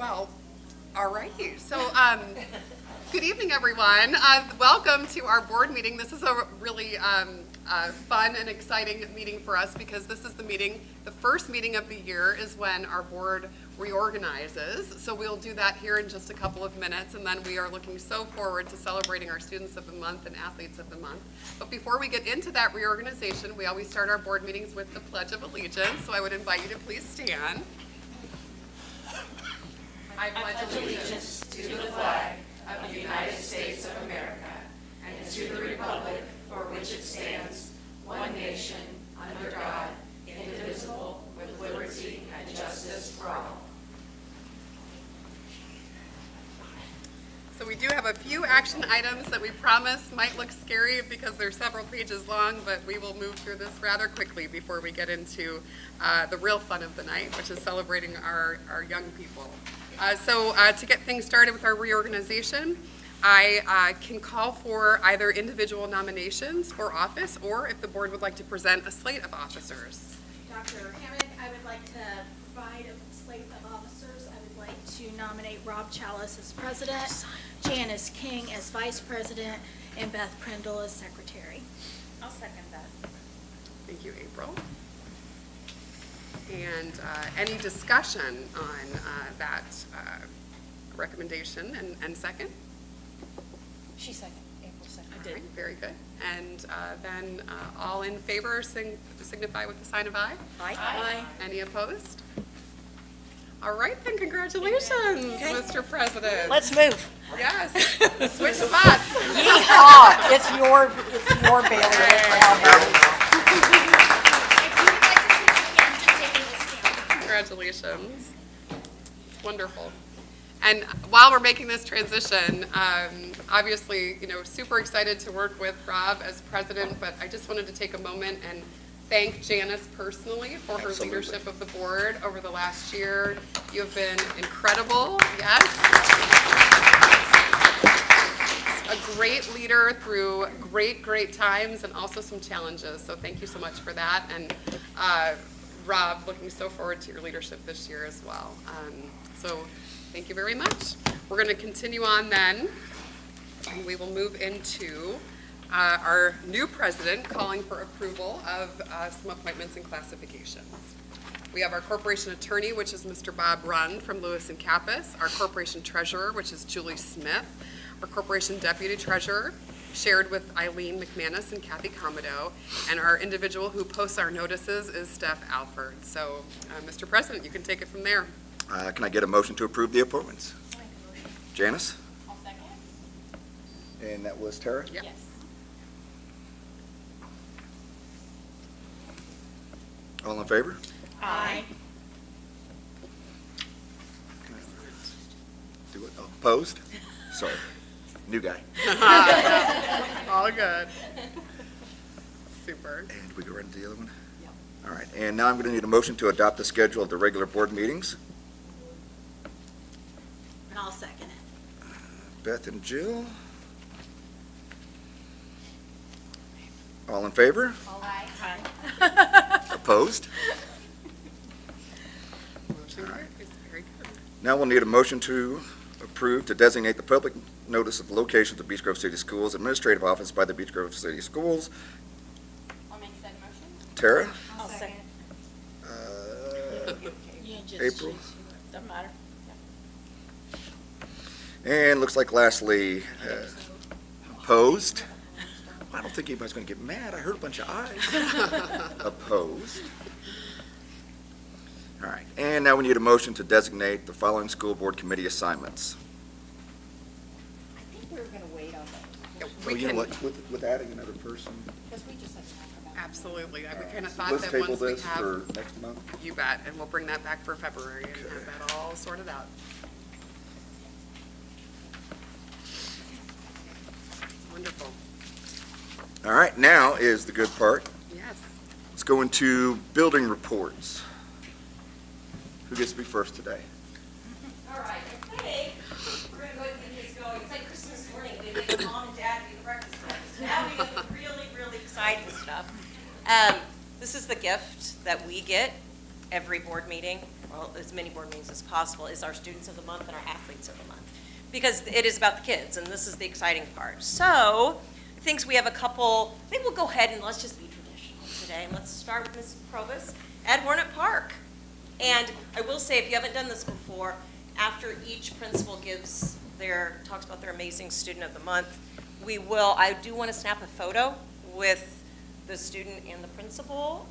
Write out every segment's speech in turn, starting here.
Well, all right. So, good evening, everyone. Welcome to our board meeting. This is a really fun and exciting meeting for us because this is the first meeting of the year is when our board reorganizes. So we'll do that here in just a couple of minutes, and then we are looking so forward to celebrating our Students of the Month and Athletes of the Month. But before we get into that reorganization, we always start our board meetings with the Pledge of Allegiance. So I would invite you to please stand. I pledge allegiance to the flag of the United States of America and to the republic for which it stands, one nation, under God, indivisible, with liberty and justice for all. So we do have a few action items that we promise might look scary because they're several pages long, but we will move through this rather quickly before we get into the real fun of the night, which is celebrating our young people. So to get things started with our reorganization, I can call for either individual nominations for office or if the board would like to present a slate of officers. Dr. Hammock, I would like to provide a slate of officers. I would like to nominate Rob Chalice as president, Janice King as vice president, and Beth Prindle as secretary. I'll second that. Thank you, April. And any discussion on that recommendation and second? She second. April second. All right, very good. And then all in favor signify with the sign of aye. Aye. Aye. Any opposed? All right, then congratulations, Mr. President. Let's move. Yes, switch spots. Yeehaw! It's your bailiwick. Congratulations. It's wonderful. And while we're making this transition, obviously, super excited to work with Rob as president, but I just wanted to take a moment and thank Janice personally for her leadership of the board over the last year. You have been incredible, yes. A great leader through great times and also some challenges. So thank you so much for that. And Rob, looking so forward to your leadership this year as well. So thank you very much. We're going to continue on then, and we will move into our new president calling for approval of some appointments and classifications. We have our corporation attorney, which is Mr. Bob Runn from Lewis and Kappas, our corporation treasurer, which is Julie Smith, our corporation deputy treasurer, shared with Eileen McManus and Kathy Comodo, and our individual who posts our notices is Steph Alford. So, Mr. President, you can take it from there. Can I get a motion to approve the appointments? I'll make a motion. Janice? I'll second. And that was Tara? Yep. Yes. All in favor? Aye. Do it. Oh, opposed? Sorry. New guy. All good. Super. And we go right into the other one? Yep. All right. And now I'm going to need a motion to adopt the schedule of the regular board meetings. And I'll second it. Beth and Jill. All in favor? Aye. Opposed? Motion carries. Very good. Now we'll need a motion to approve to designate the public notice of the location of the Beech Grove City Schools Administrative Office by the Beech Grove City Schools. I'll make said motion. Tara? I'll second. You just April. choose who- Doesn't matter. And looks like lastly, opposed? I don't think anybody's going to get mad. I heard a bunch of ayes. Opposed? All right. And now we need a motion to designate the following school board committee assignments. I think we were going to wait on that, We Oh, you know can- what? With adding another person, because we just had to talk about it. Absolutely. We kind of thought let's that table once we this have, for next month. you bet, and we'll bring that back for February and have that all sorted out. Wonderful. All right. Now is the good part. Yes. Let's go into building reports. Who gets to be first today? All right, I think we're going to go ahead and get this going. It's like Christmas morning. We make mom and dad do breakfast. Now we get the really exciting stuff. This is the gift that we get every board meeting. well, as many board meetings as possible, is our students of the month and our athletes of the month. Because it is about the kids, and this is the exciting part. So, I think we have a couple, I think we'll go ahead and let's just be traditional today. Let's start with Ms. Provost at Hornet Park. And I will say, if you haven't done this before, after each principal talks about their amazing student of the month, I do want to snap a photo with the student and the principal,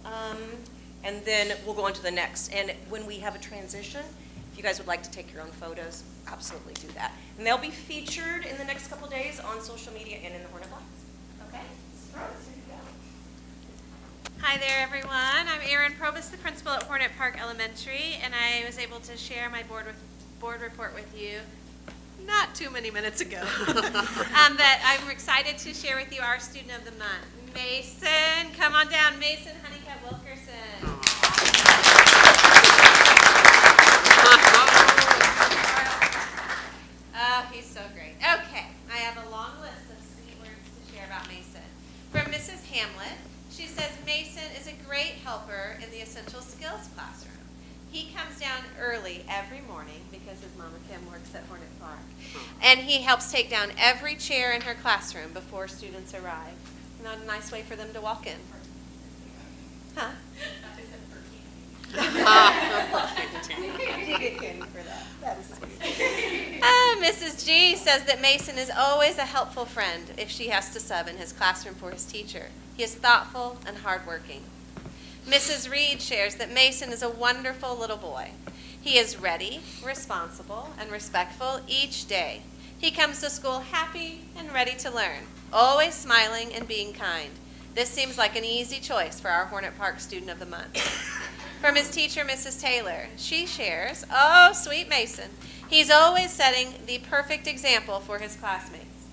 and then we'll go on to the next. And when we have a transition, if you guys would like to take your own photos, absolutely do that. And they'll be featured in the next couple days on social media and in the Hornet Blocks. Okay? Rose, here you go. Hi there, everyone. I'm Erin Probus, the principal at Hornet Park Elementary, and I was able to share my board report with you not too many minutes ago. But I'm excited to share with you our student of the month, Mason. Come on down, Mason Honeycutt Wilkerson. Oh, he's so great. Okay, I have a long list of sweet words to share about Mason. From Mrs. Hamlet, she says Mason is a great helper in the essential skills classroom. He comes down early every morning because his mama Kim works at Hornet Park. And he helps take down every chair in her classroom before students arrive. Isn't that a nice way for them to walk in? Huh? Mrs. G says that Mason is always a helpful friend if she has to sub in his classroom for his teacher. He is thoughtful and hardworking. Mrs. Reed shares that Mason is a wonderful little boy. He is ready, responsible, and respectful each day. He comes to school happy and ready to learn, always smiling and being kind. This seems like an easy choice for our Hornet Park Student of the Month. From his teacher, Mrs. Taylor, she shares, oh, sweet Mason. He's always setting the perfect example for his classmates.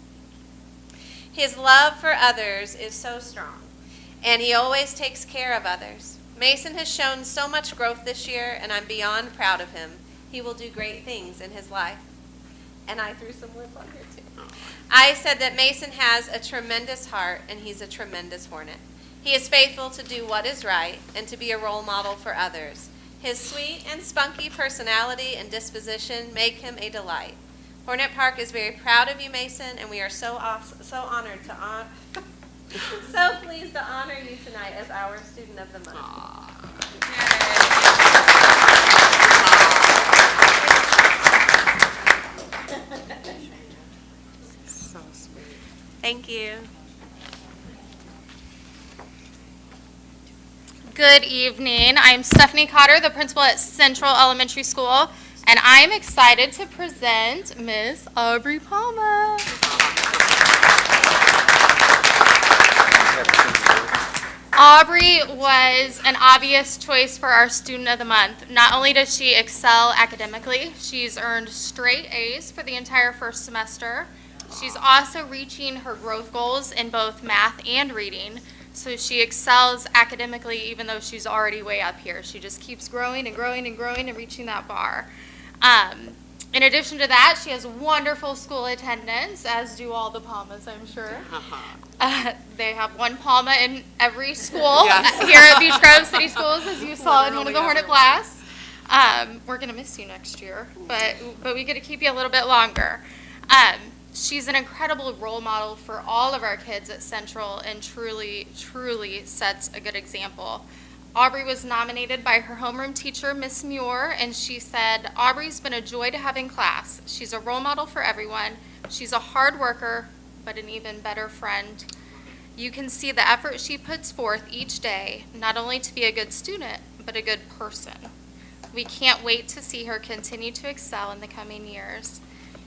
His love for others is so strong, and he always takes care of others. Mason has shown so much growth this year, and I'm beyond proud of him. He will do great things in his life. And I threw some words on here, too. I said that Mason has a tremendous heart, and he's a tremendous Hornet. He is faithful to do what is right and to be a role model for others. His sweet and spunky personality and disposition make him a delight. Hornet Park is very proud of you, Mason, and we are so honored to so pleased to honor you tonight as our Student of the Month. So sweet. Thank you. Good evening. I'm Stephanie Cotter, the principal at Central Elementary School, and I'm excited to present Miss Aubrey Palma. Aubrey was an obvious choice for our Student of the Month. Not only does she excel academically, she's earned straight A's for the entire first semester. She's also reaching her growth goals in both math and reading. So she excels academically even though she's already way up here. She just keeps growing and growing and growing and reaching that bar. In addition to that, she has wonderful school attendance, as do all the Palmas, I'm sure. They have one Palma in every school here at Beech Grove City Schools, as you saw in one of the Hornet Blasts. We're going to miss you next year, but we get to keep you a little bit longer. She's an incredible role model for all of our kids at Central and truly, truly sets a good example. Aubrey was nominated by her homeroom teacher, Miss Muir, and she said, Aubrey's been a joy to have in class. She's a role model for everyone. She's a hard worker, but an even better friend. You can see the effort she puts forth each day, not only to be a good student, but a good person. We can't wait to see her continue to excel in the coming years.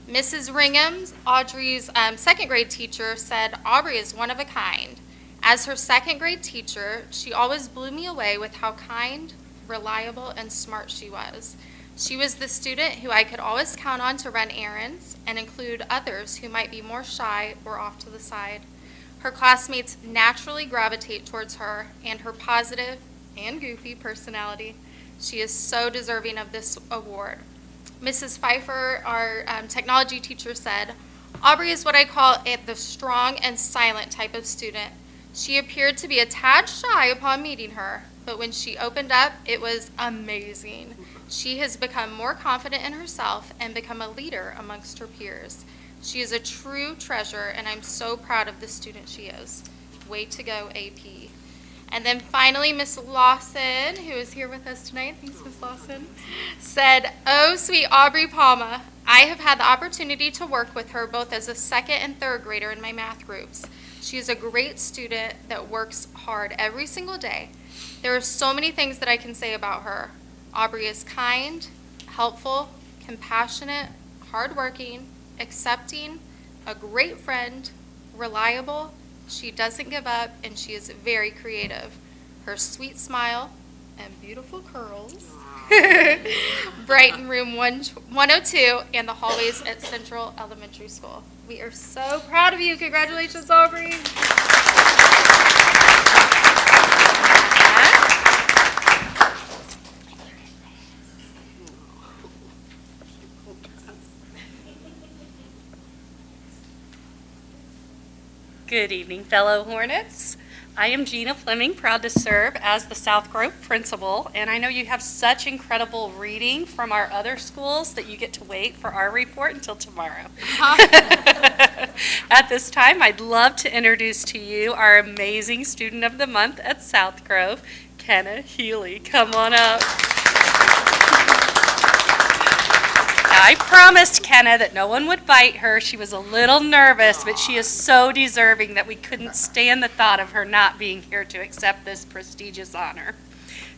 Mrs. Ringham, Audrey's second grade teacher, said Aubrey is one of a kind. As her second grade teacher, she always blew me away with how kind, reliable, and smart she was. She was the student who I could always count on to run errands and include others who might be more shy or off to the side. Her classmates naturally gravitate towards her and her positive and goofy personality. She is so deserving of this award. Mrs. Pfeiffer, our technology teacher, said, Aubrey is what I call the strong and silent type of student. She appeared to be a tad shy upon meeting her, but when she opened up, it was amazing. She has become more confident in herself and become a leader amongst her peers. She is a true treasure, and I'm so proud of the student she is. Way to go, AP. And then finally, Miss Lawson, who is here with us tonight, thanks, Miss Lawson, said, "Oh, sweet Aubrey Palma, I have had the opportunity to work with her both as a second and third grader in my math groups. She is a great student that works hard every single day. There are so many things that I can say about her. Aubrey is kind, helpful, compassionate, hardworking, accepting, a great friend, reliable. She doesn't give up, and she is very creative. Her sweet smile and beautiful curls brighten room 102 and the hallways at Central Elementary School." We are so proud of you. Congratulations, Aubrey. Good evening, fellow Hornets. I am Gina Fleming, proud to serve as the South Grove principal, and I know you have such incredible reading from our other schools that you get to wait for our report until tomorrow. At this time, I'd love to introduce to you our amazing Student of the Month at South Grove, Kenna Healy. Come on up. I promised Kenna that no one would bite her. She was a little nervous, but she is so deserving that we couldn't stand the thought of her not being here to accept this prestigious honor.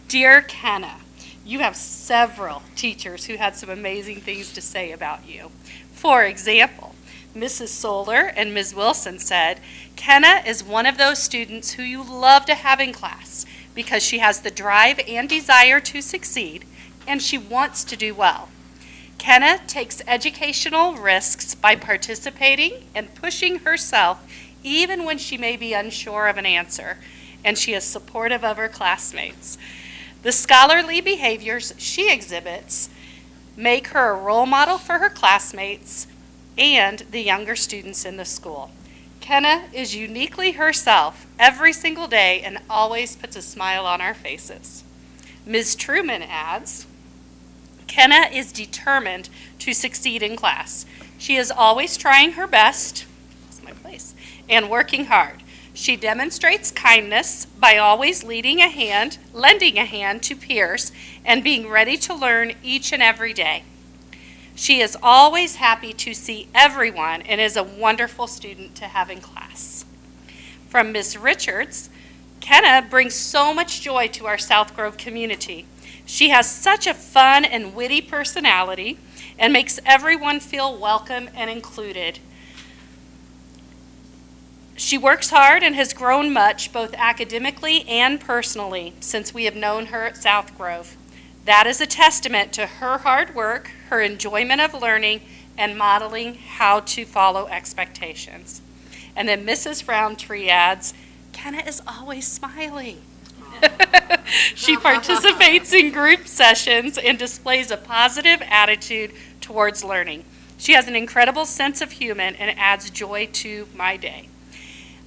Dear Kenna, you have several teachers who had some amazing things to say about you. For example, Mrs. Solar and Ms. Wilson said, "Kenna is one of those students who you love to have in class because she has the drive and desire to succeed, and she wants to do well. Kenna takes educational risks by participating and pushing herself even when she may be unsure of an answer, and she is supportive of her classmates. The scholarly behaviors she exhibits make her a role model for her classmates and the younger students in the school. Kenna is uniquely herself every single day and always puts a smile on our faces." Ms. Truman adds, "Kenna is determined to succeed in class. She is always trying her best, that's my place, and working hard. She demonstrates kindness by always lending a hand to peers, and being ready to learn each and every day. She is always happy to see everyone and is a wonderful student to have in class." From Ms. Richards, "Kenna brings so much joy to our South Grove community. She has such a fun and witty personality and makes everyone feel welcome and included. She works hard and has grown much, both academically and personally, since we have known her at South Grove. That is a testament to her hard work, her enjoyment of learning, and modeling how to follow expectations." And then Mrs. Roundtree adds, "Kenna is always smiling. She participates in group sessions and displays a positive attitude towards learning. She has an incredible sense of humor and adds joy to my day."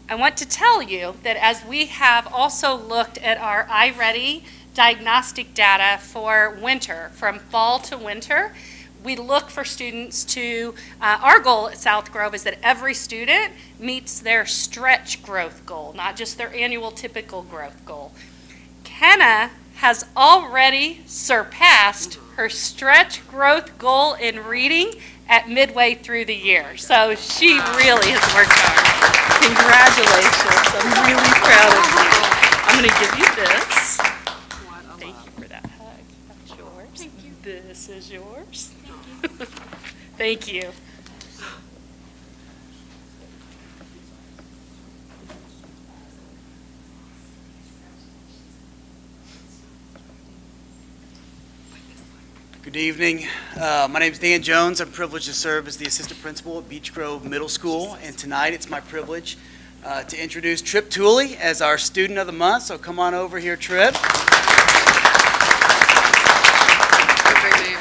I want to tell you that as we have also looked at our iReady diagnostic data for winter, from fall to winter, we look for students to, our goal at South Grove is that every student meets their stretch growth goal, not just their annual typical growth goal. Kenna has already surpassed her stretch growth goal in reading at midway through the year. So she really has worked hard. Congratulations. I'm really proud of you. I'm going to give you this. Thank you for that hug. That's yours. Thank you. This is yours. Thank you. Good evening. My name is Dan Jones. I'm privileged to serve as the assistant principal at Beech Grove Middle School, and tonight it's my privilege to introduce Trip Tooley as our Student of the Month. So come on over here, Trip. Great name.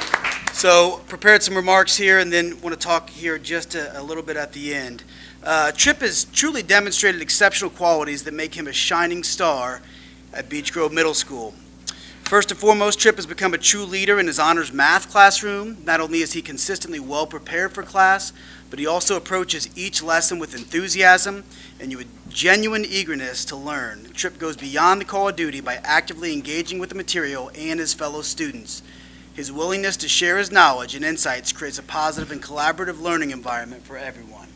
So prepared some remarks here, and then want to talk here just a little bit at the end. Trip has truly demonstrated exceptional qualities that make him a shining star at Beech Grove Middle School. First and foremost, Tripp has become a true leader in his honors math classroom. Not only is he consistently well prepared for class, but he also approaches each lesson with enthusiasm and with genuine eagerness to learn. Tripp goes beyond the call of duty by actively engaging with the material and his fellow students. His willingness to share his knowledge and insights creates a positive and collaborative learning environment for everyone.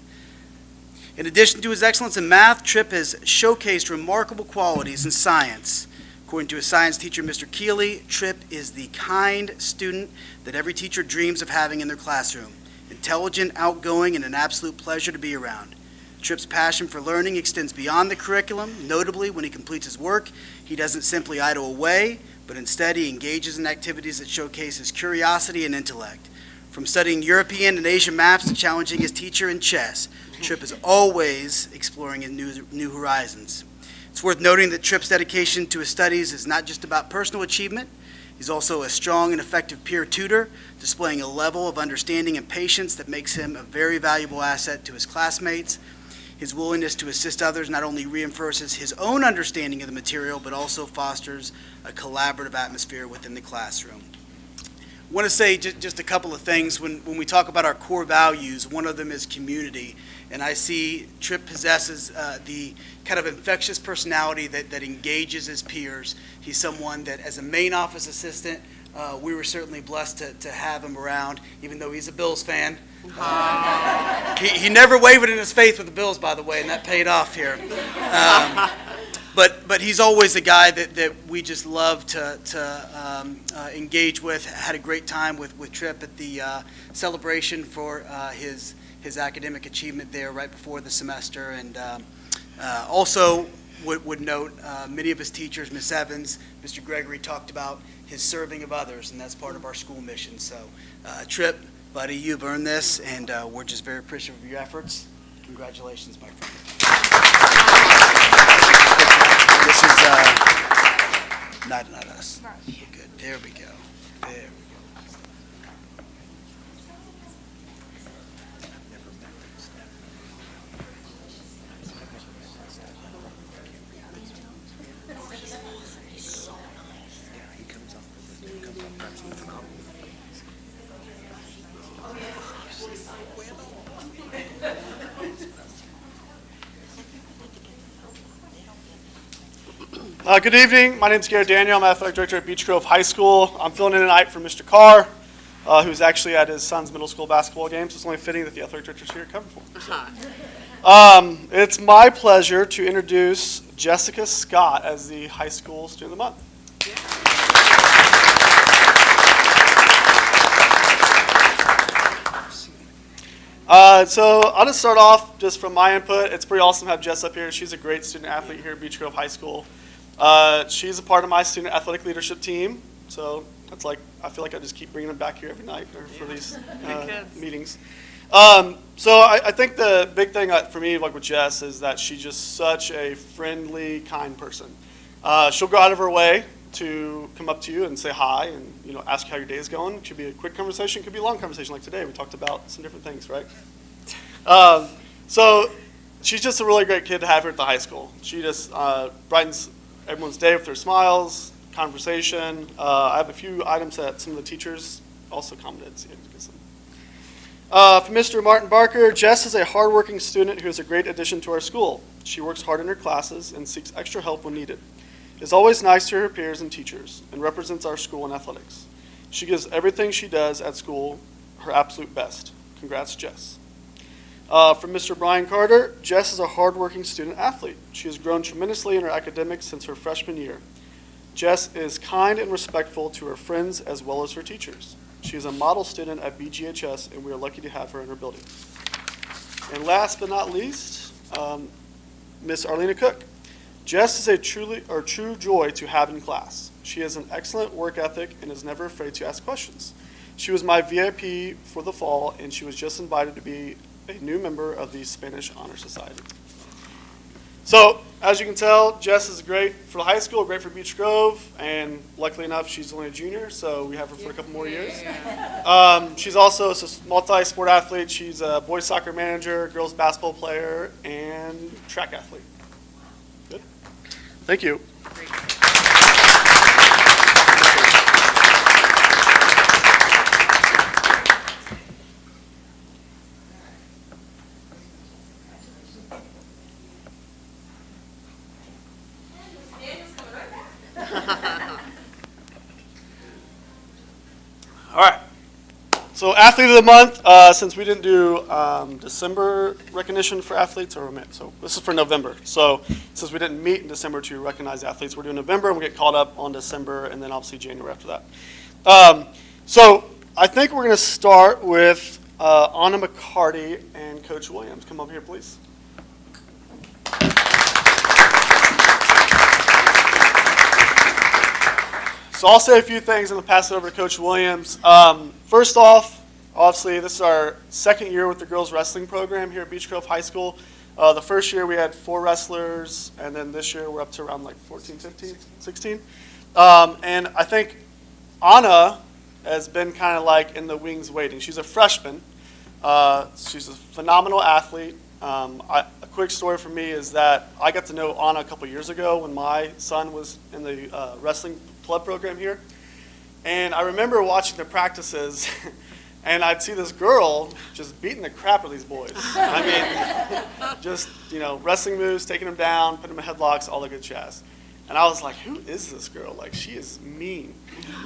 In addition to his excellence in math, Tripp has showcased remarkable qualities in science. According to his science teacher, Mr. Keeley, Tripp is the kind student that every teacher dreams of having in their classroom. Intelligent, outgoing, and an absolute pleasure to be around. Tripp's passion for learning extends beyond the curriculum. Notably, when he completes his work, he doesn't simply idle away, but instead he engages in activities that showcase his curiosity and intellect. From studying European and Asian maps to challenging his teacher in chess, Tripp is always exploring new horizons. It's worth noting that Tripp's dedication to his studies is not just about personal achievement. He's also a strong and effective peer tutor, displaying a level of understanding and patience that makes him a very valuable asset to his classmates. His willingness to assist others not only reinforces his own understanding of the material, but also fosters a collaborative atmosphere within the classroom. I want to say just a couple of things. When we talk about our core values, one of them is community. And I see Tripp possesses the kind of infectious personality that engages his peers. He's someone that, as a main office assistant, we were certainly blessed to have him around, even though he's a Bills fan. He never wavered in his faith with the Bills, by the way, and that paid off here. But he's always a guy that we just love to engage with. Had a great time with Tripp at the celebration for his academic achievement there right before the semester. And also would note many of his teachers, Miss Evans, Mr. Gregory, talked about his serving of others, and that's part of our school mission. So Tripp, buddy, you've earned this, and we're just very appreciative of your efforts. Congratulations, my friend. This is not us. We're good. There we go. There we go. Good evening. My name is Garrett Daniel. I'm athletic director at Beech Grove High School. I'm filling in tonight for Mr. Carr, who's actually at his son's middle school basketball game, so it's only fitting that the athletic director's here to cover for him. It's my pleasure to introduce Jessica Scott as the high school student of the month. So I'll just start off just from my input. It's pretty awesome to have Jess up here. She's a great student athlete here at Beech Grove High School. She's a part of my student athletic leadership team. So that's like, I feel like I just keep bringing them back here every night for these meetings. So I think the big thing for me, like with Jess, is that she's just such a friendly, kind person. She'll go out of her way to come up to you and say hi and ask you how your day is going. It could be a quick conversation, it could be a long conversation like today. We talked about some different things, right? So she's just a really great kid to have here at the high school. She just brightens everyone's day with her smiles, conversation. I have a few items that some of the teachers also commented. So for Mr. Martin Barker, Jess is a hardworking student who is a great addition to our school. She works hard in her classes and seeks extra help when needed. Is always nice to her peers and teachers and represents our school in athletics. She gives everything she does at school her absolute best. Congrats, Jess. From Mr. Brian Carter, Jess is a hardworking student athlete. She has grown tremendously in her academics since her freshman year. Jess is kind and respectful to her friends as well as her teachers. She is a model student at BGHS, and we are lucky to have her in our building. And last but not least, Miss Arlena Cook. Jess is a true joy to have in class. She has an excellent work ethic and is never afraid to ask questions. She was my VIP for the fall, and she was just invited to be a new member of the Spanish Honor Society. So, as you can tell, Jess is great for the high school, great for Beech Grove, and luckily enough, she's only a junior, so we have her for a couple more years. She's also a multi-sport athlete. She's a boys soccer manager, girls basketball player, and track athlete. Good. Thank you. Great. So athlete of the month, since we didn't do December recognition for athletes, so this is for November. So since we didn't meet in December to recognize athletes, we're doing November and we get called up on December and then obviously January after that. So I think we're going to start with Anna McCarty and Coach Williams. Come over here, please. So I'll say a few things and then pass it over to Coach Williams. First off, obviously, this is our second year with the girls wrestling program here at Beech Grove High School. The first year we had 4 wrestlers, and then this year we're up to around like 14, 15, 16. And I think Anna has been kind of like in the wings waiting. She's a freshman. She's a phenomenal athlete. A quick story for me is that I got to know Anna a couple years ago when my son was in the wrestling club program here. And I remember watching the practices, and I'd see this girl just beating the crap out of these boys. I mean, just, wrestling moves, taking them down, putting them in headlocks, all the good jazz. And I was like, who is this girl? Like, she is mean.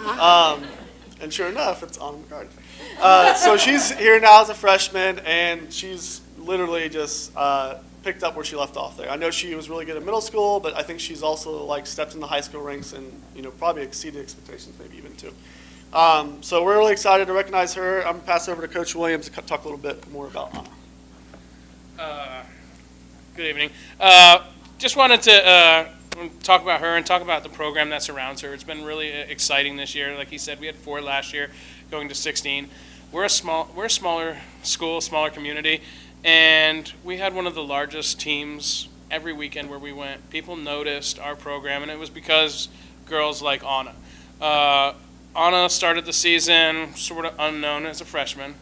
And sure enough, it's Anna McCarty. So she's here now as a freshman, and she's literally just picked up where she left off there. I know she was really good at middle school, but I think she's also like stepped in the high school ranks and probably exceeded expectations, maybe even too. So we're really excited to recognize her. I'm gonna pass it over to Coach Williams to talk a little bit more about Anna. Good evening. Just wanted to talk about her and talk about the program that surrounds her. It's been really exciting this year. Like he said, we had 4 last year, going to 16. We're a smaller school, smaller community, and we had one of the largest teams every weekend where we went. People noticed our program, and it was because girls like Anna. Anna started the season sort of unknown as a freshman.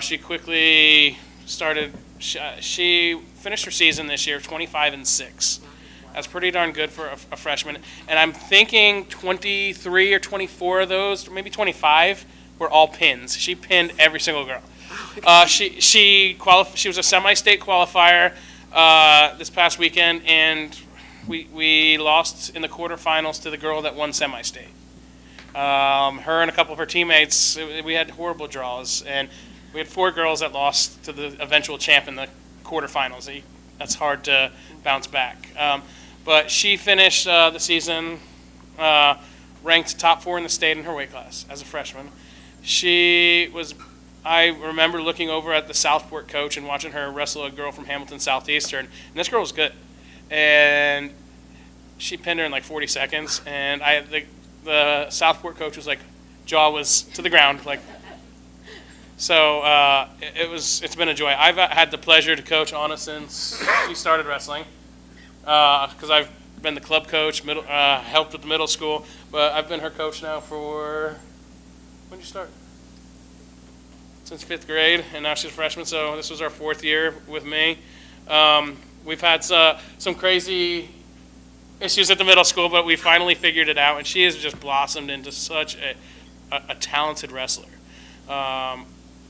She quickly started. She finished her season this year 25-6. That's pretty darn good for a freshman. And I'm thinking 23 or 24 of those, maybe 25, were all pins. She pinned every single girl. She was a semi-state qualifier this past weekend, and we lost in the quarterfinals to the girl that won semi-state. Her and a couple of her teammates, we had horrible draws, and we had 4 girls that lost to the eventual champ in the quarterfinals. That's hard to bounce back. But she finished the season ranked top 4 in the state in her weight class as a freshman. I remember looking over at the Southport coach and watching her wrestle a girl from Hamilton Southeastern, and this girl was good. And she pinned her in like 40 seconds, and the Southport coach was like, jaw was to the ground, like. So it's been a joy. I've had the pleasure to coach Anna since she started wrestling, because I've been the club coach, helped with the middle school, but I've been her coach now for, when did you start? Since 5th grade, and now she's a freshman, so this was our 4th year with me. We've had some crazy issues at the middle school, but we finally figured it out, and she has just blossomed into such a talented wrestler.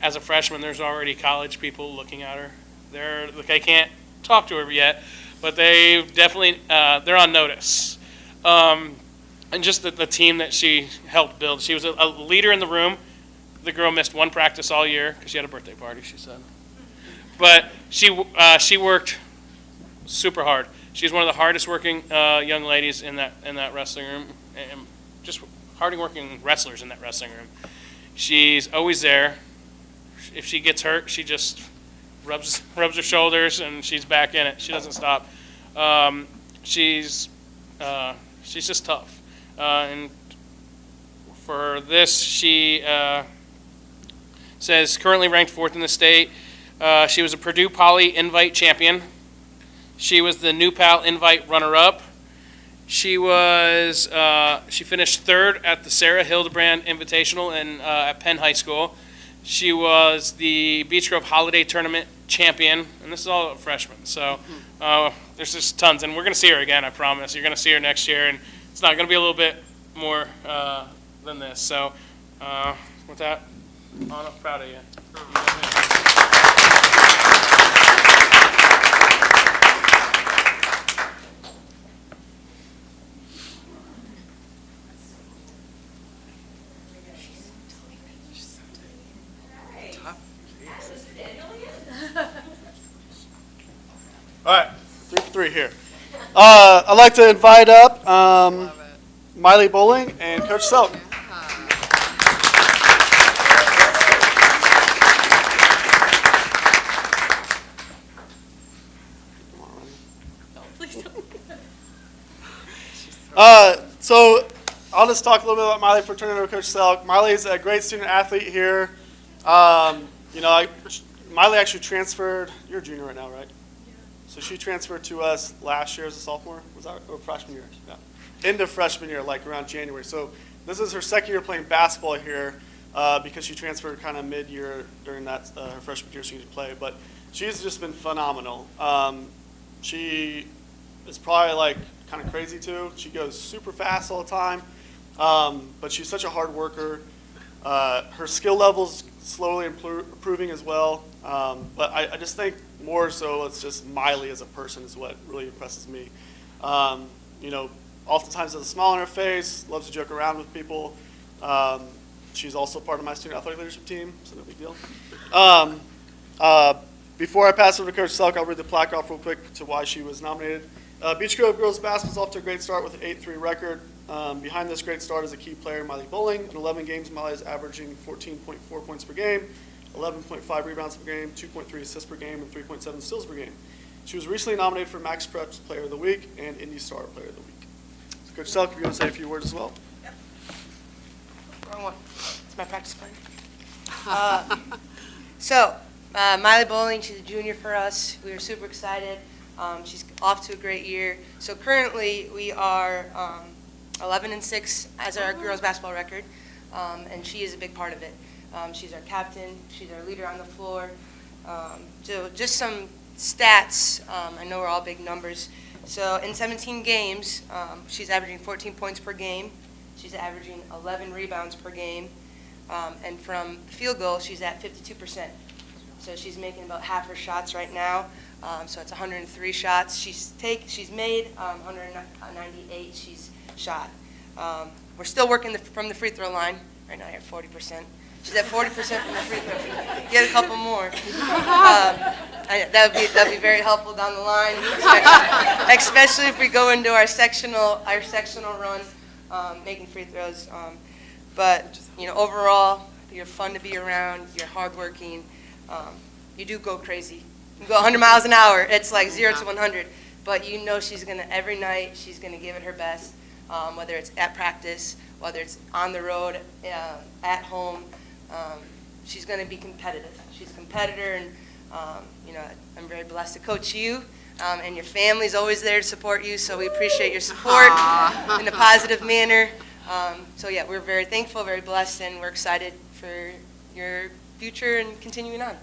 As a freshman, there's already college people looking at her. I can't talk to her yet, but they definitely they're on notice. And just the team that she helped build. She was a leader in the room. The girl missed 1 practice all year because she had a birthday party, she said. But she worked super hard. She's one of the hardest working young ladies in that wrestling room, and just hardest working wrestlers in that wrestling room. She's always there. If she gets hurt, she just rubs her shoulders and she's back in it. She doesn't stop. She's just tough. And for this, she says currently ranked 4th in the state. She was a Purdue Poly Invite champion. She was the New Pal Invite runner-up. She finished 3rd at the Sarah Hildebrand Invitational at Penn High School. She was the Beech Grove Holiday Tournament champion, and this is all a freshman. So there's just tons, and we're going to see her again, I promise. You're going to see her next year, and it's not going to be a little bit more than this. So with that, Anna, proud of you. All right, 3 for 3 here. I'd like to invite up Love it. Miley Bowling and Coach Selk. So I'll just talk a little bit about Miley for turning over to Coach Selk. Miley's a great student athlete here. Miley actually transferred. You're a junior right now, right? Yeah. So she transferred to us last year as a sophomore. Was that or freshman year? Yeah. End of freshman year, like around January. So this is her second year playing basketball here because she transferred kind of mid-year during that her freshman year she didn't play. But she's just been phenomenal. She is probably like kind of crazy too. She goes super fast all the time, but she's such a hard worker. Her skill level's slowly improving as well. But I just think more so it's just Miley as a person is what really impresses me. Oftentimes has a smile on her face, loves to joke around with people. She's also part of my student athletic leadership team, so no big deal. Before I pass over to Coach Selk, I'll read the plaque off real quick to why she was nominated. Beech Grove girls basketball is off to a great start with an 8-3 record. Behind this great start is a key player, Miley Bowling. In 11 games, Miley is averaging 14.4 points per game, 11.5 rebounds per game, 2.3 assists per game, and 3.7 steals per game. She was recently nominated for Max Prep's Player of the Week and Indy Star Player of the Week. So Coach Selk, if you want to say a few words as well. Wrong one. It's my practice plan. Miley Bowling, she's a junior for us. We are super excited. She's off to a great year. So currently we are 11-6 as our girls basketball record, and she is a big part of it. She's our captain. She's our leader on the floor. So just some stats. I know we're all big numbers. So in 17 games, she's averaging 14 points per game. She's averaging 11 rebounds per game. And from field goal, she's at 52%. So she's making about half her shots right now. So it's 103 shots she's made, 198 she's shot. We're still working from the free throw line. Right now you're at 40%. She's at 40% from the free throw. Get a couple more. That'd be very helpful down the line, especially if we go into our sectional run, making free throws. But overall, you're fun to be around. You're hardworking. You do go crazy. You go 100 miles an hour. It's like 0 to 100. But she's gonna every night. She's gonna give it her best, whether it's at practice, whether it's on the road, at home. She's gonna be competitive. She's a competitor, and I'm very blessed to coach you. And your family's always there to support you. So we appreciate your support in a positive manner. We're very thankful, very blessed, and we're excited for your future and continuing on.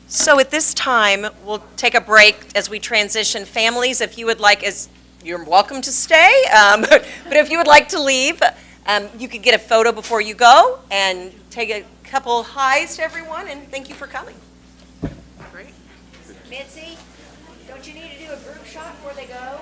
So at this time, we'll take a break as we transition. Families, if you would like, you're welcome to stay, but if you would like to leave, you could get a photo before you go and take a couple highs to everyone, and thank you for coming. Great. Mitzi, don't you need to do a group shot before they go?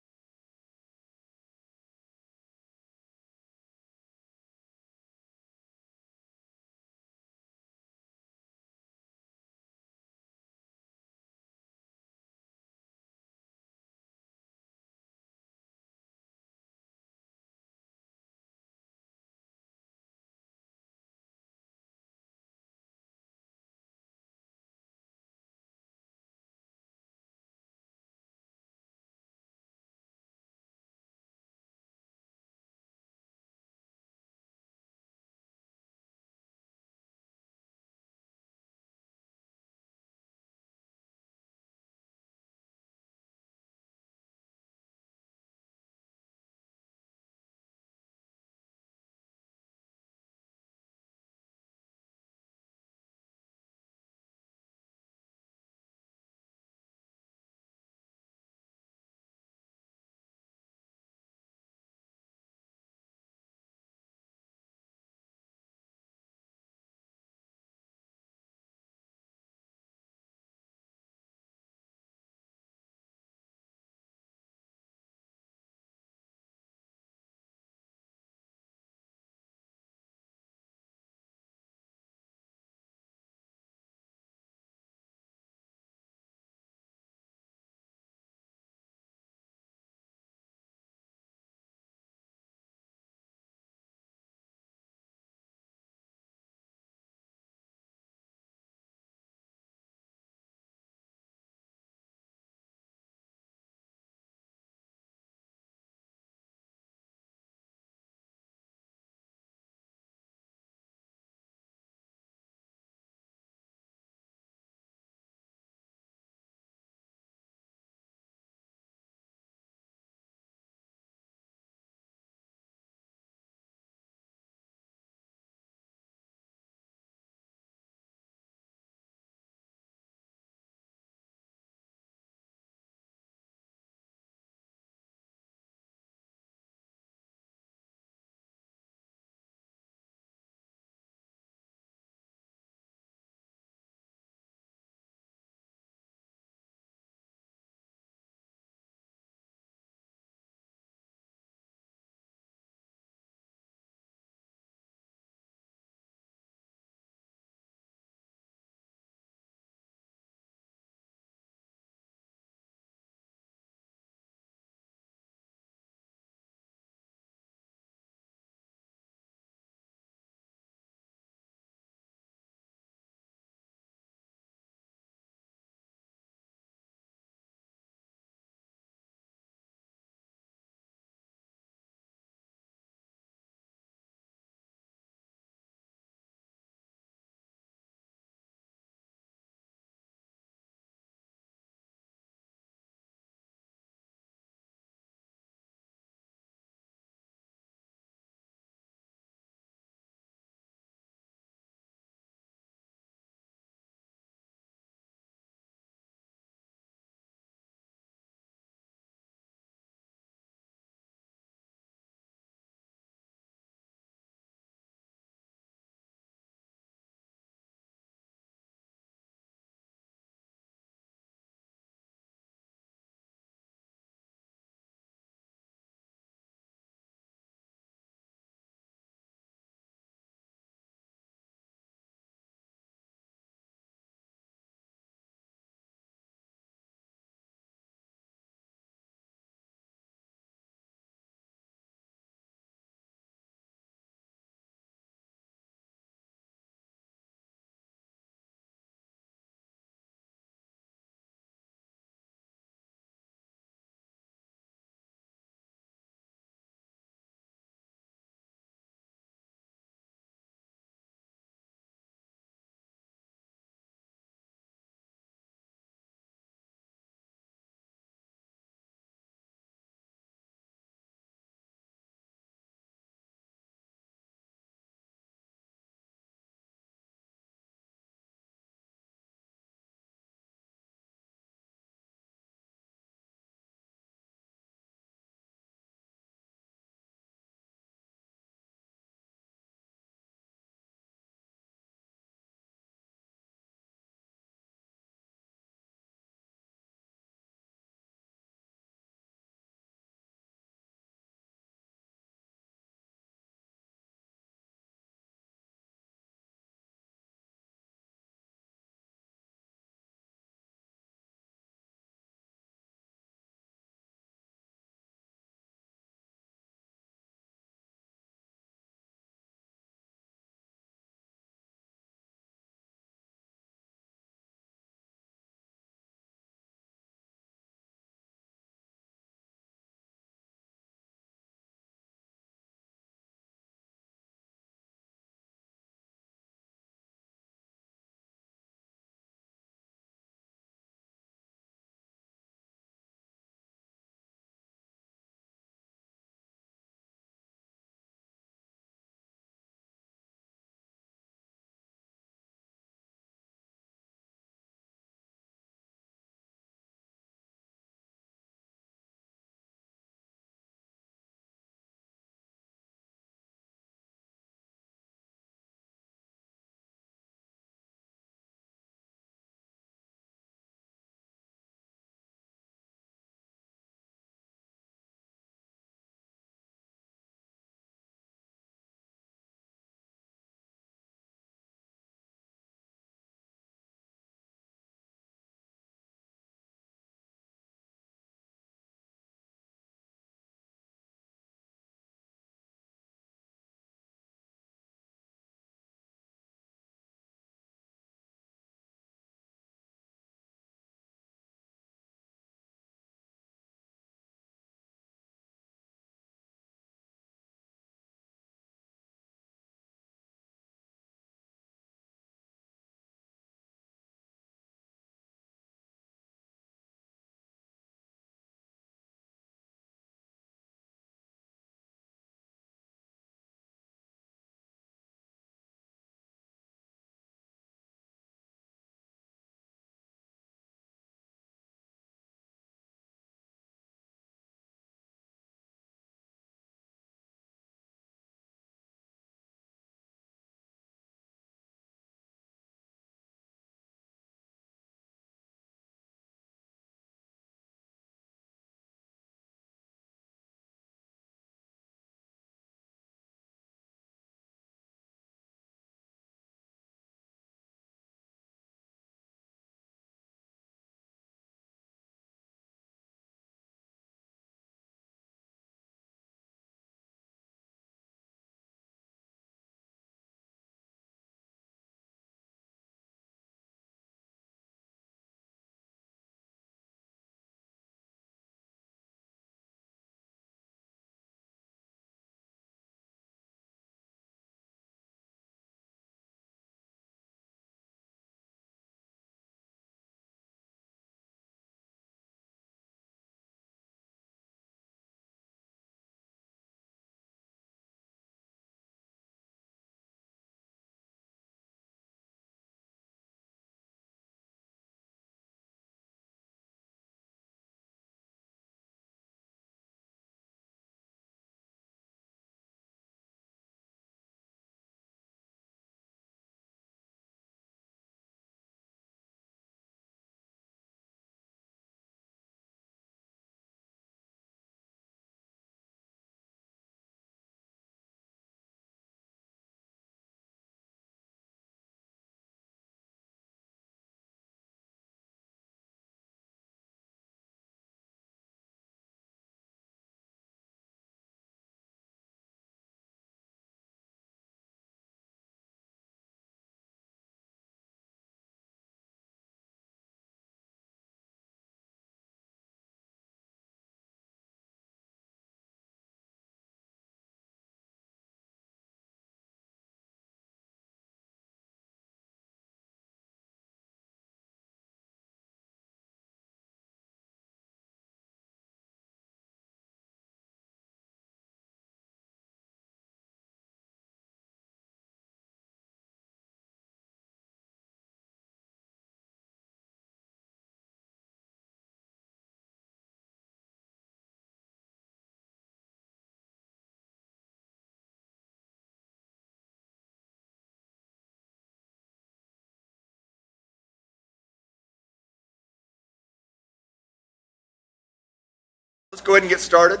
go ahead and get started.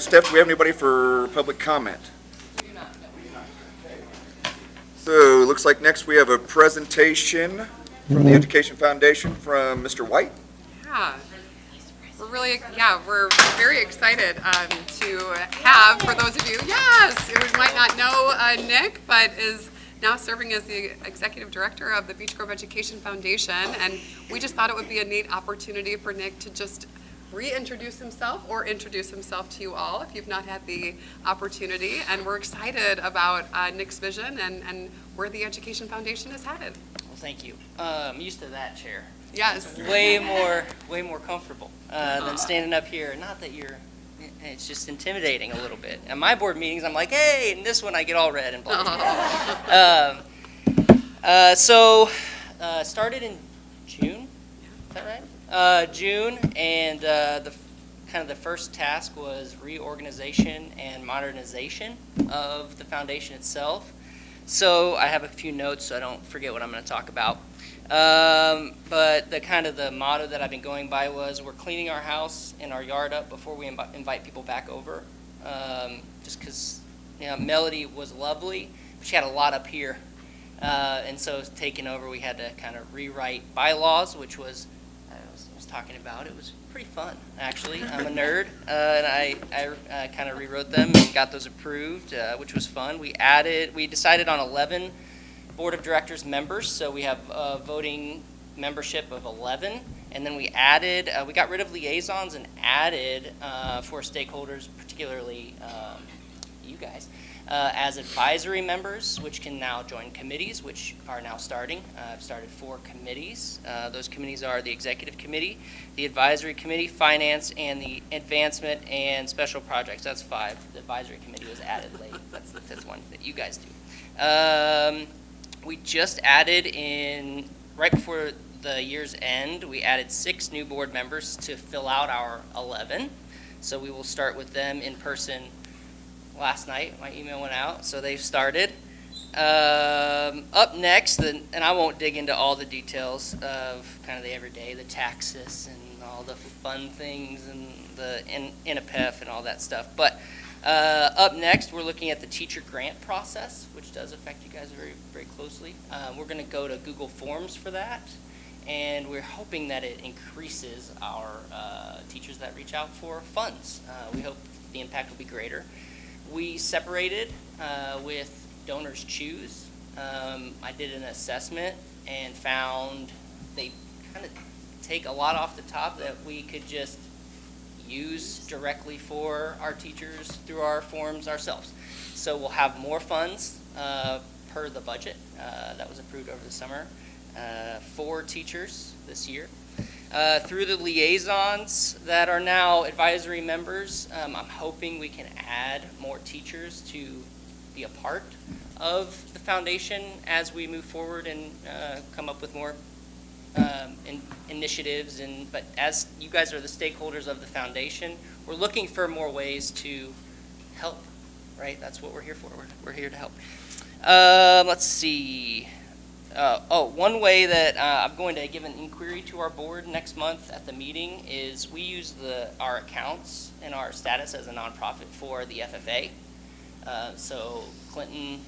Steph, do we have anybody for public comment? So, looks like next we have a presentation from the Education Foundation from Mr. White. Yeah. We're very excited to have, for those of you, who might not know Nick, but is now serving as the Executive Director of the Beech Grove Education Foundation. And we just thought it would be a neat opportunity for Nick to just reintroduce himself or introduce himself to you all if you've not had the opportunity. And we're excited about Nick's vision and where the Education Foundation is headed. Well, thank you. I'm used to that chair. Yes. It's way more comfortable than standing up here. Not that it's just intimidating a little bit. At my board meetings, I'm like, hey, and this one I get all red and black. Started in June, is that right? June, and the first task was reorganization and modernization of the foundation itself. So I have a few notes so I don't forget what I'm going to talk about. But the motto that I've been going by was we're cleaning our house and our yard up before we invite people back over. Just because Melody was lovely, but she had a lot up here. And so taking over, we had to kind of rewrite bylaws, which was, I was talking about, it was pretty fun, actually. I'm a nerd, and I kind of rewrote them and got those approved, which was fun. We decided on 11 Board of Directors members, so we have a voting membership of 11, and then we got rid of liaisons and added for stakeholders, particularly you guys, as advisory members, which can now join committees, which are now starting. I've started 4 committees. Those committees are the Executive Committee, the Advisory Committee, Finance, and the Advancement and Special Projects. That's 5. The Advisory Committee was added late. That's the 5th one that you guys do. We just added right before the year's end, we added 6 new board members to fill out our 11. So we will start with them in person last night. My email went out, so they've started. Up next, and I won't dig into all the details of kind of the everyday, the taxes and all the fun things and the NAPEF and all that stuff. But up next, we're looking at the teacher grant process, which does affect you guys very, very closely. We're going to go to Google Forms for that, and we're hoping that it increases our teachers that reach out for funds. We hope the impact will be greater. We separated with Donors Choose. I did an assessment and found they kind of take a lot off the top that we could just use directly for our teachers through our forms ourselves. So we'll have more funds per the budget that was approved over the summer for teachers this year. Through the liaisons that are now advisory members, I'm hoping we can add more teachers to be a part of the foundation as we move forward and come up with more initiatives. But as you guys are the stakeholders of the foundation, we're looking for more ways to help, right? That's what we're here for. We're here to help. Let's see. One way that I'm going to give an inquiry to our board next month at the meeting is we use our accounts and our status as a nonprofit for the FFA. So Clinton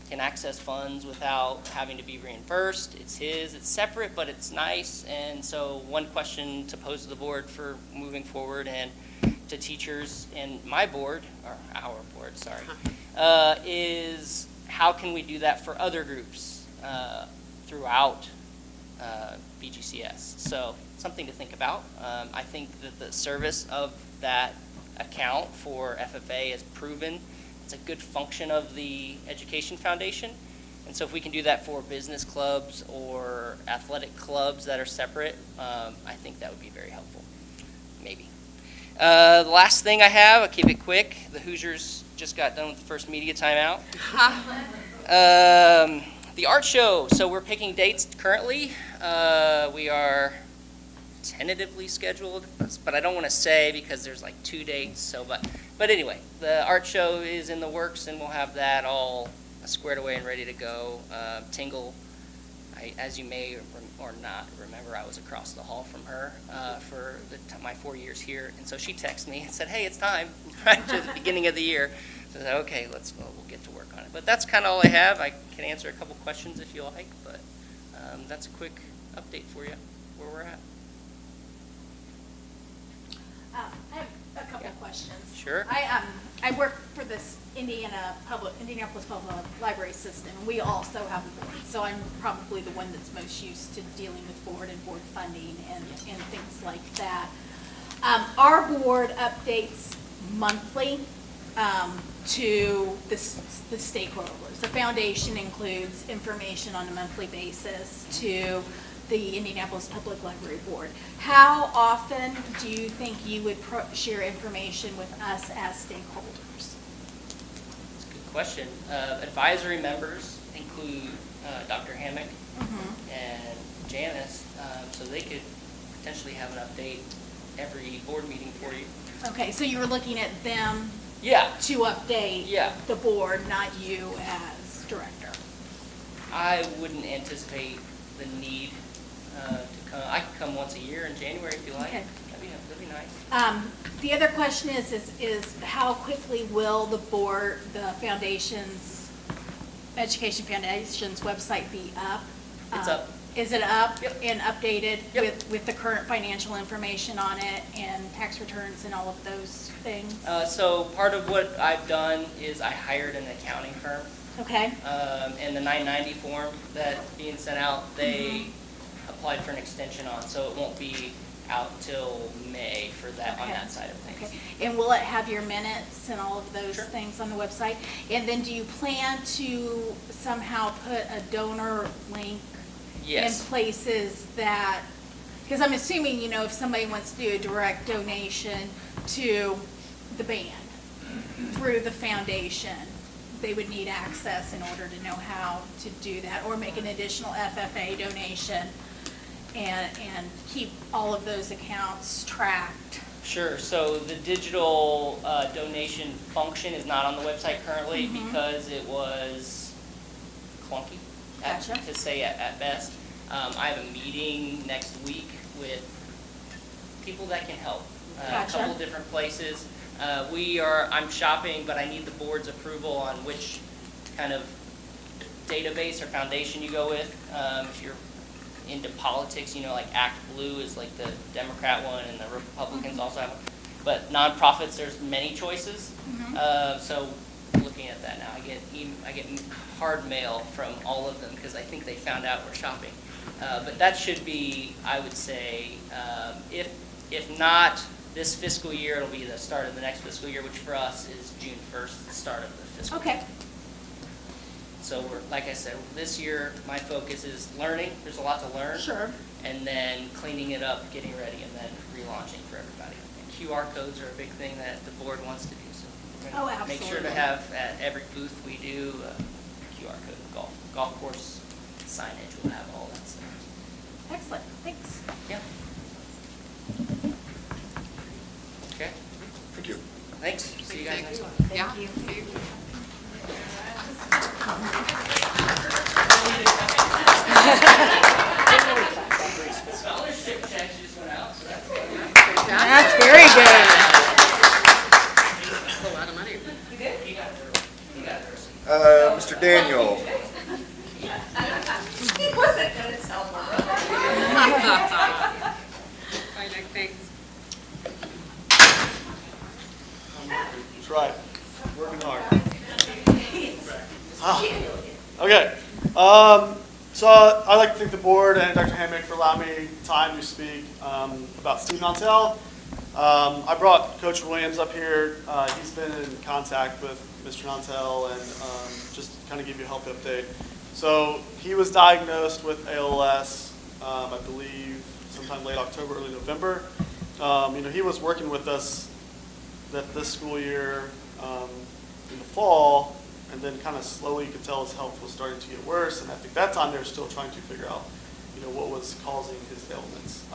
can access funds without having to be reimbursed. It's separate, but it's nice. And so one question to pose to the board for moving forward and to teachers and my board, or our board, sorry, is how can we do that for other groups throughout BGCS? So something to think about. I think that the service of that account for FFA is proven. It's a good function of the Education Foundation. And so if we can do that for business clubs or athletic clubs that are separate, I think that would be very helpful, maybe. The last thing I have, I'll keep it quick. The Hoosiers just got done with the first media timeout. The art show, so we're picking dates currently. We are tentatively scheduled, but I don't want to say because there's like 2 dates. But anyway, the art show is in the works, and we'll have that all squared away and ready to go. Tingle, as you may or not remember, I was across the hall from her for my 4 years here. And so she texted me and said, hey, it's time, right to the beginning of the year. So I said, okay, we'll get to work on it. But that's kind of all I have. I can answer a couple questions if you like, but that's a quick update for you, where we're at. I have a couple questions. Sure. I work for this Indianapolis Public Library System, and we also have a board. So I'm probably the one that's most used to dealing with board and board funding and things like that. Our board updates monthly to the stakeholders. The foundation includes information on a monthly basis to the Indianapolis Public Library Board. How often do you think you would share information with us as stakeholders? That's a good question. Advisory members include Dr. Hammock and Janice, so they could potentially have an update every board meeting for you. Okay, so you were looking at them Yeah. to update Yeah. the board, not you as director. I wouldn't anticipate the need to come. I could come once a year in January if you like. Okay. That'd be nice. The other question is how quickly will the Education Foundation's website be up? It's up. Is it up? Yep. And updated Yep. with the current financial information on it and tax returns and all of those things? So part of what I've done is I hired an accounting firm. Okay, And the 990 form that's being sent out, they applied for an extension on, so it won't be out till May for that, on Okay. that side of things. okay. And will it have your minutes and all of those Sure. things on the website? And then do you plan to somehow put a donor link in Yes. places that, because I'm assuming, if somebody wants to do a direct donation to the band through the foundation, they would need access in order to know how to do that, or make an additional FFA donation and keep all of those accounts tracked. Sure, so the digital donation function is not on the website currently because it was clunky, Gotcha. to say at best. I have a meeting next week with people that can help. A Gotcha. couple different places. I'm shopping, but I need the board's approval on which kind of database or foundation you go with. If you're into politics, like Act Blue is like the Democrat one, and the Republicans also have one. But nonprofits, there's many choices. So looking at that now, I get hard mail from all of them because I think they found out we're shopping. But that should be, I would say, if not this fiscal year, it'll be the start of the next fiscal year, which for us is June 1st, the start of the fiscal year. Okay, So like I said, this year, my focus is learning. There's a lot to learn. sure. And then cleaning it up, getting ready, and then relaunching for everybody. And QR codes are a big thing that the board wants to do. So we're Oh, gonna make sure to absolutely. have at every booth we do a QR code. Golf course signage will have all that stuff. Excellent, thanks. Yeah. Okay. Thank you. Thanks. See you guys next month. Yeah. you. See you. Scholarship checks just went out, so that's good. That's very good. That's a lot of money. You did? You got it. You got it. Mr. Daniel, He wasn't gonna tell Mom. Bye, Nick, thanks. That's right. Working hard. Okay. So I'd like to thank the board and Dr. Hammock for allowing me time to speak about Steve Nantel. I brought Coach Williams up here. He's been in contact with Mr. Nantel and just kind of give you a health update. So he was diagnosed with ALS, I believe, sometime late October, early November. He was working with us this school year in the fall, and then kind of slowly you could tell his health was starting to get worse. And I think that time they were still trying to figure out, what was causing his ailments.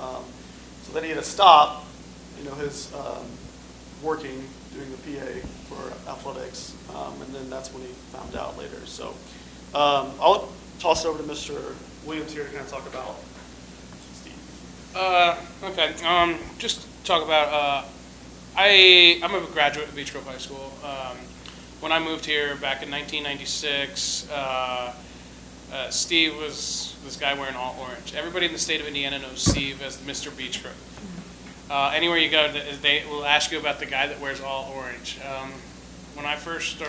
So then he had to stop, his working, doing the PA for athletics, and then that's when he found out later. So I'll toss it over to Mr. Williams here to kind of talk about Okay. Just talk about. I'm a graduate of Beech Grove High School. When I moved here back in 1996, Steve was this guy wearing all orange. Everybody in the state of Indiana knows Steve as Mr. Beech Grove. Anywhere you go, they will ask you about the guy that wears all orange. When I first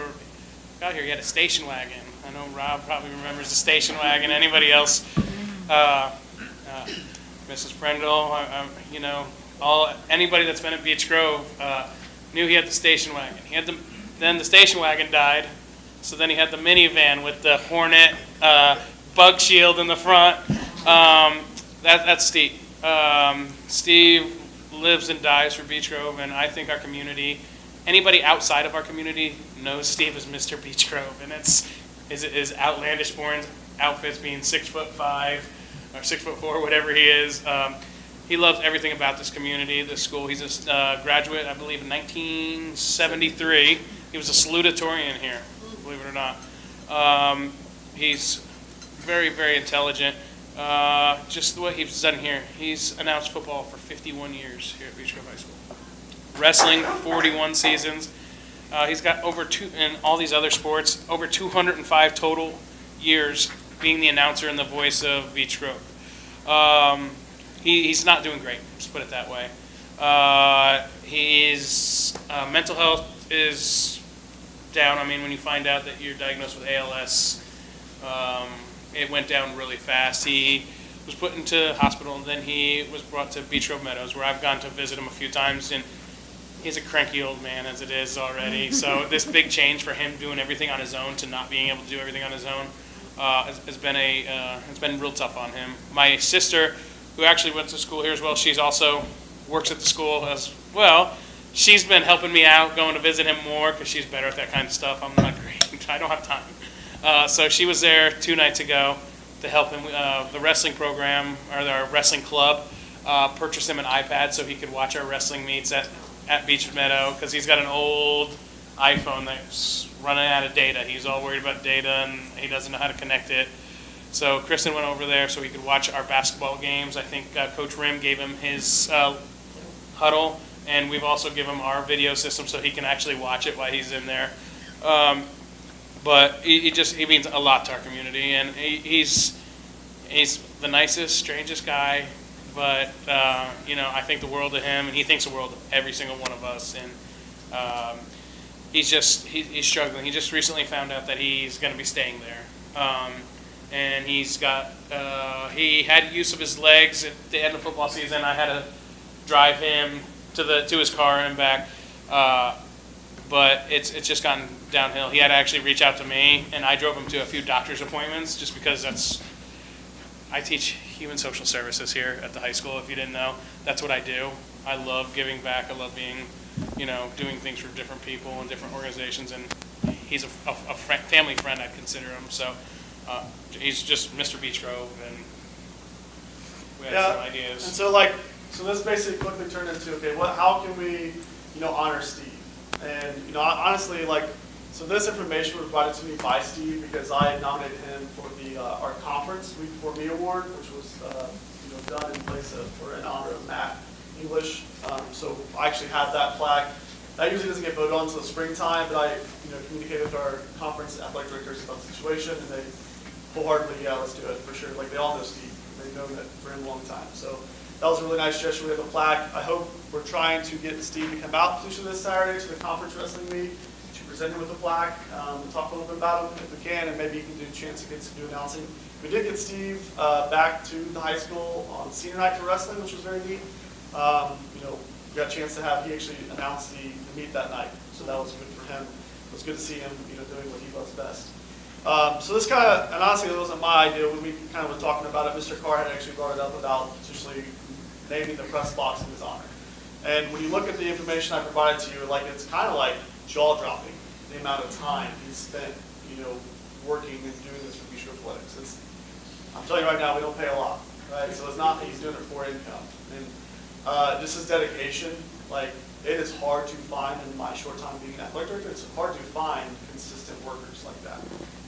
got here, he had a station wagon. I know Rob probably remembers the station wagon. Anybody else? Mrs. Prendle, you know, anybody that's been at Beech Grove knew he had the station wagon. Then the station wagon died, so then he had the minivan with the Hornet bug shield in the front. That's Steve. Steve lives and dies for Beech Grove, and I think our community, anybody outside of our community, knows Steve as Mr. Beech Grove, and it's his outlandish born outfits being 6'5" or 6'4", whatever he is. He loves everything about this community, this school. He's a graduate, I believe, in 1973. He was a salutatorian here, believe it or not. He's very, very intelligent. Just what he's done here. He's announced football for 51 years here at Beech Grove High School. Wrestling, 41 seasons. He's got in all these other sports, over 205 total years being the announcer and the voice of Beech Grove. He's not doing great, just put it that way. His mental health is down. I mean, when you find out that you're diagnosed with ALS, it went down really fast. He was put into hospital, and then he was brought to Beech Grove Meadows, where I've gone to visit him a few times, and he's a cranky old man as it is already. So this big change for him doing everything on his own to not being able to do everything on his own has been it's been real tough on him. My sister, who actually went to school here as well, she's also works at the school as well. She's been helping me out, going to visit him more because she's better at that kind of stuff. I'm not great. I don't have time. So she was there 2 nights ago to help him. The wrestling program, or our wrestling club, purchased him an iPad so he could watch our wrestling meets at Beech Meadow, because he's got an old iPhone that's running out of data. He's all worried about data, and he doesn't know how to connect it. So Kristen went over there so he could watch our basketball games. I think Coach Rim gave him his huddle, and we've also given him our video system so he can actually watch it while he's in there. But he means a lot to our community, and he's the nicest, strangest guy. But I think the world of him, and he thinks the world of every single one of us. And he's struggling. He just recently found out that he's going to be staying there. And he's got he had use of his legs at the end of football season. I had to drive him to his car and back, but it's just gotten downhill. He had to actually reach out to me, and I drove him to a few doctor's appointments just because I teach human social services here at the high school. If you didn't know, that's what I do. I love giving back. I love being, doing things for different people and different organizations, and he's a family friend, I'd consider him. So he's just Mr. Beech Grove, and we had some ideas. And so this basically quickly turned into, okay, how can we, honor Steve? And, honestly, so this information was provided to me by Steve because I nominated him for our conference Week Before Me Award, which was, done in place in honor of Matt English. So I actually have that plaque. That usually doesn't get voted on until the springtime, but I, communicated with our conference athletic directors about the situation, and they wholeheartedly, yeah, let's do it for sure. They all know Steve. They've known that for him a long time. So that was a really nice gesture. We have a plaque. I hope we're trying to get Steve to come out potentially this Saturday to the conference wrestling meet, to present him with a plaque, and talk a little bit about him if we can, and maybe you can do a chance to get some new announcing. We did get Steve back to the high school on senior night for wrestling, which was very neat. We got a chance to he actually announced the meet that night, so that was good for him. It was good to see him, doing what he loves best. So this kind of, and honestly, it wasn't my idea. When we kind of were talking about it, Mr. Carr had actually brought it up about potentially naming the press box in his honor. And when you look at the information I provided to you, it's kind of like jaw-dropping, the amount of time he's spent, working and doing this for Beech Grove Athletics. I'm telling you right now, we don't pay a lot, right? So it's not that he's doing it for income. And just his dedication, it is hard to find in my short time being an athletic director, it's hard to find consistent workers like that.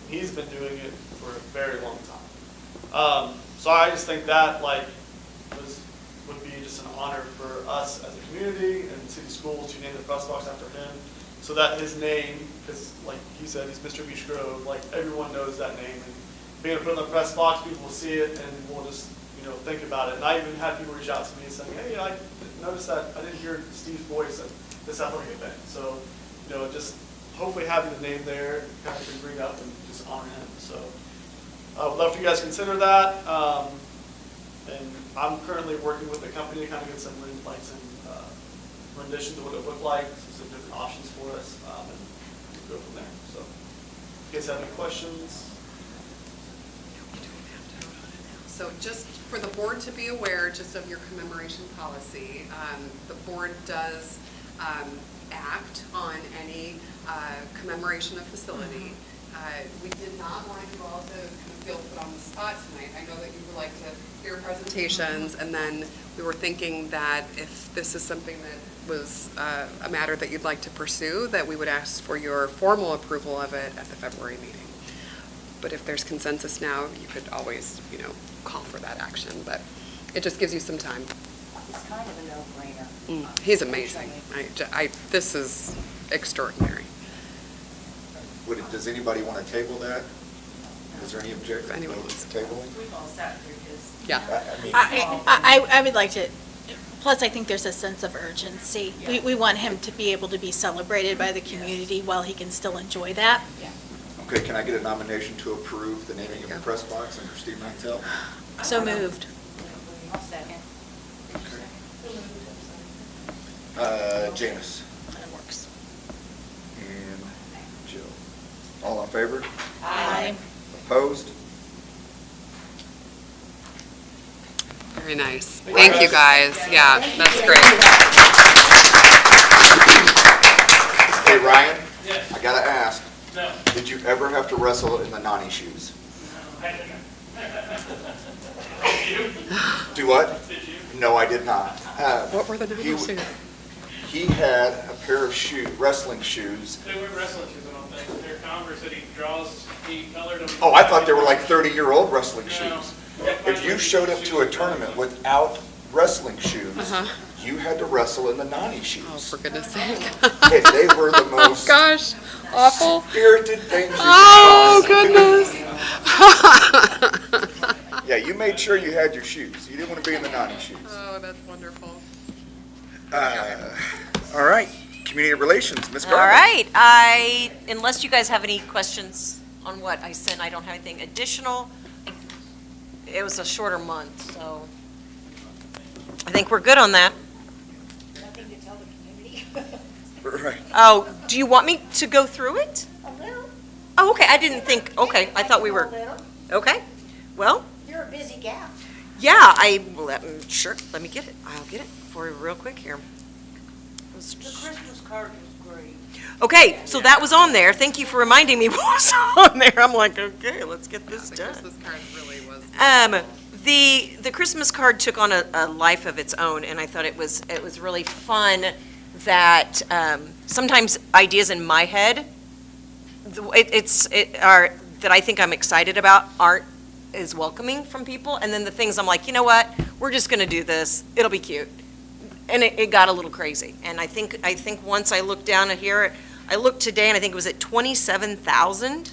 He's been doing it for a very long time. So I just think that would just an honor for us as a community and city schools to name the press box after him, so that his name, because like he said, he's Mr. Beech Grove, like everyone knows that name. And being able to put it in the press box, people will see it and will just, think about it. And I even had people reach out to me saying, hey, I noticed that I didn't hear Steve's voice at this athletic event. So, just hopefully having the name there kind of can bring up and just honor him. So I would love for you guys to consider that. And I'm currently working with the company to kind of get some renditions of what it would look like, some different options for us, and we'll go from there. So if you guys have any questions? So just for the board to be aware, just of your commemoration policy, the board does act on any commemoration of facility. We did not want you all to kind of feel put on the spot tonight. I know that you would like to hear presentations, and then we were thinking that if this is something that was a matter that you'd like to pursue, that we would ask for your formal approval of it at the February meeting. But if there's consensus now, you could always, call for that action. But it just gives you some time. It's kind of a no-brainer. He's amazing. This is extraordinary. Does anybody want to table that? Is there any objection Anyone to wants tabling? We've all sat through his. Yeah. I would like to, plus I think there's a sense of urgency. We want him to be able to be celebrated by the community while he can still enjoy that. Okay, can I get a nomination to approve the naming of the press box under Steve Mantel? So moved. I'll second. Janice That works. and Jill. All in favor? Aye. Opposed? Very nice. Thank you, guys. Yeah, that's great. Hey, Ryan? Yes. I gotta ask, No. did you ever have to wrestle in the Nani shoes? I didn't. Do what? Did you? No, I did not. What were the numbers? He had a pair of wrestling shoes. They weren't wrestling shoes, I don't think. They're Converse that he colored them. Oh, I thought they were like 30-year-old wrestling No. shoes. If you showed up to a tournament without wrestling shoes, you had to wrestle in the Nani shoes. Oh, for goodness sake. And they were the most Gosh, awful. spirited things you could Oh, possibly goodness. imagine. Yeah, you made sure you had your shoes. You didn't want to be in the Nani shoes. Oh, that's wonderful. All right, community relations, Ms. All Garber. right, unless you guys have any questions on what I sent, I don't have anything additional. It was a shorter month, so I think we're good on that. Nothing to tell the community. Right. Oh, do you want me to go through it? A little. Oh, okay, I didn't think, okay, I thought we were, A little. okay. Well, You're a busy gal. yeah, sure, let me get it. I'll get it for you real quick here. The Christmas card was great. Okay, so that was on there. Thank you for reminding me what was on there. I'm like, okay, let's get this The done. Christmas card really was. The Christmas card took on a life of its own, and I thought it was really fun that sometimes ideas in my head that I think I'm excited about aren't as welcoming from people, and then the things I'm like, you know what, we're just gonna do this. It'll be cute, and it got a little crazy. And I think once I looked down at here, I looked today, and I think it was at 27,000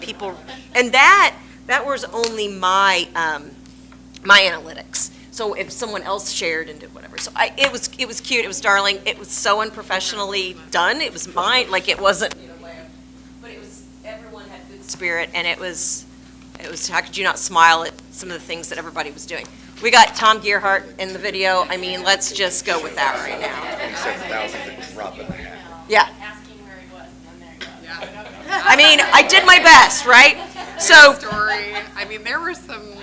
people, and that was only my my analytics. So if someone else shared and did whatever, so it was cute. It was darling. It was so unprofessionally done. It was mine, like it wasn't. But it was. Everyone had good spirit, and it was. How could you not smile at some of the things that everybody was doing? We got Tom Gearhart in the video. I mean, let's just go with that right now. 27,000 to drop in the hat. Yeah. Asking where he was, and then there you go. Yeah. I mean, I did my best, right? So. Story. I mean, there were some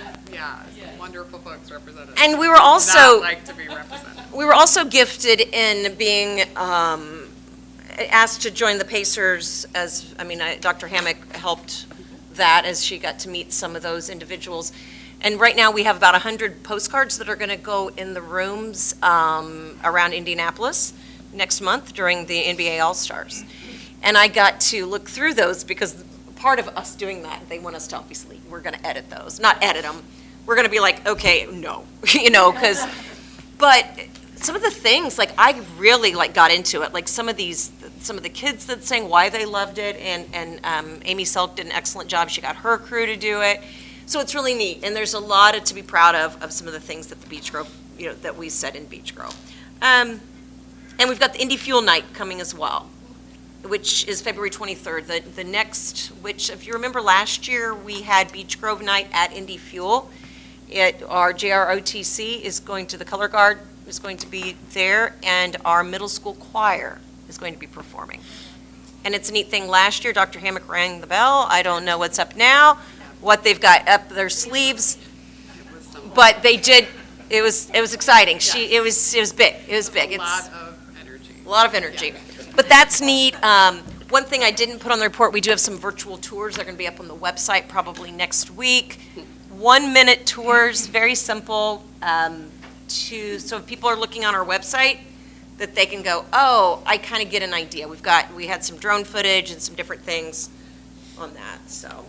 wonderful folks represented. And we were also. Not like to be represented. We were also gifted in being asked to join the Pacers Dr. Hammock helped that as she got to meet some of those individuals. And right now we have about 100 postcards that are going to go in the rooms around Indianapolis next month during the NBA All-Stars. And I got to look through those because part of us doing that, they want us to we're going to edit those, not edit them. We're going to be like, okay, no, because But some of the things, like, I really got into it. Like some of the kids that sang why they loved it, and Amy Selk did an excellent job. She got her crew to do it. So it's really neat, and there's a lot to be proud of some of the things that the Beech Grove, that we said in Beech Grove. And we've got the Indy Fuel Night coming as well, which is February 23rd. The next, which if you remember last year, we had Beech Grove Night at Indy Fuel. Our JROTC is going to, the Color Guard is going to be there, and our middle school choir is going to be performing. And it's a neat thing. Last year, Dr. Hammock rang the bell. I don't know what's up now, what they've got up their sleeves, but they did. It was exciting. It was big. It was big. A lot of energy. A lot of energy. But that's neat. One thing I didn't put on the report, we do have some virtual tours. They're going to be up on the website probably next week. 1-minute tours, very simple. So if people are looking on our website, that they can go, oh, I kind of get an idea. We had some drone footage and some different things on that. So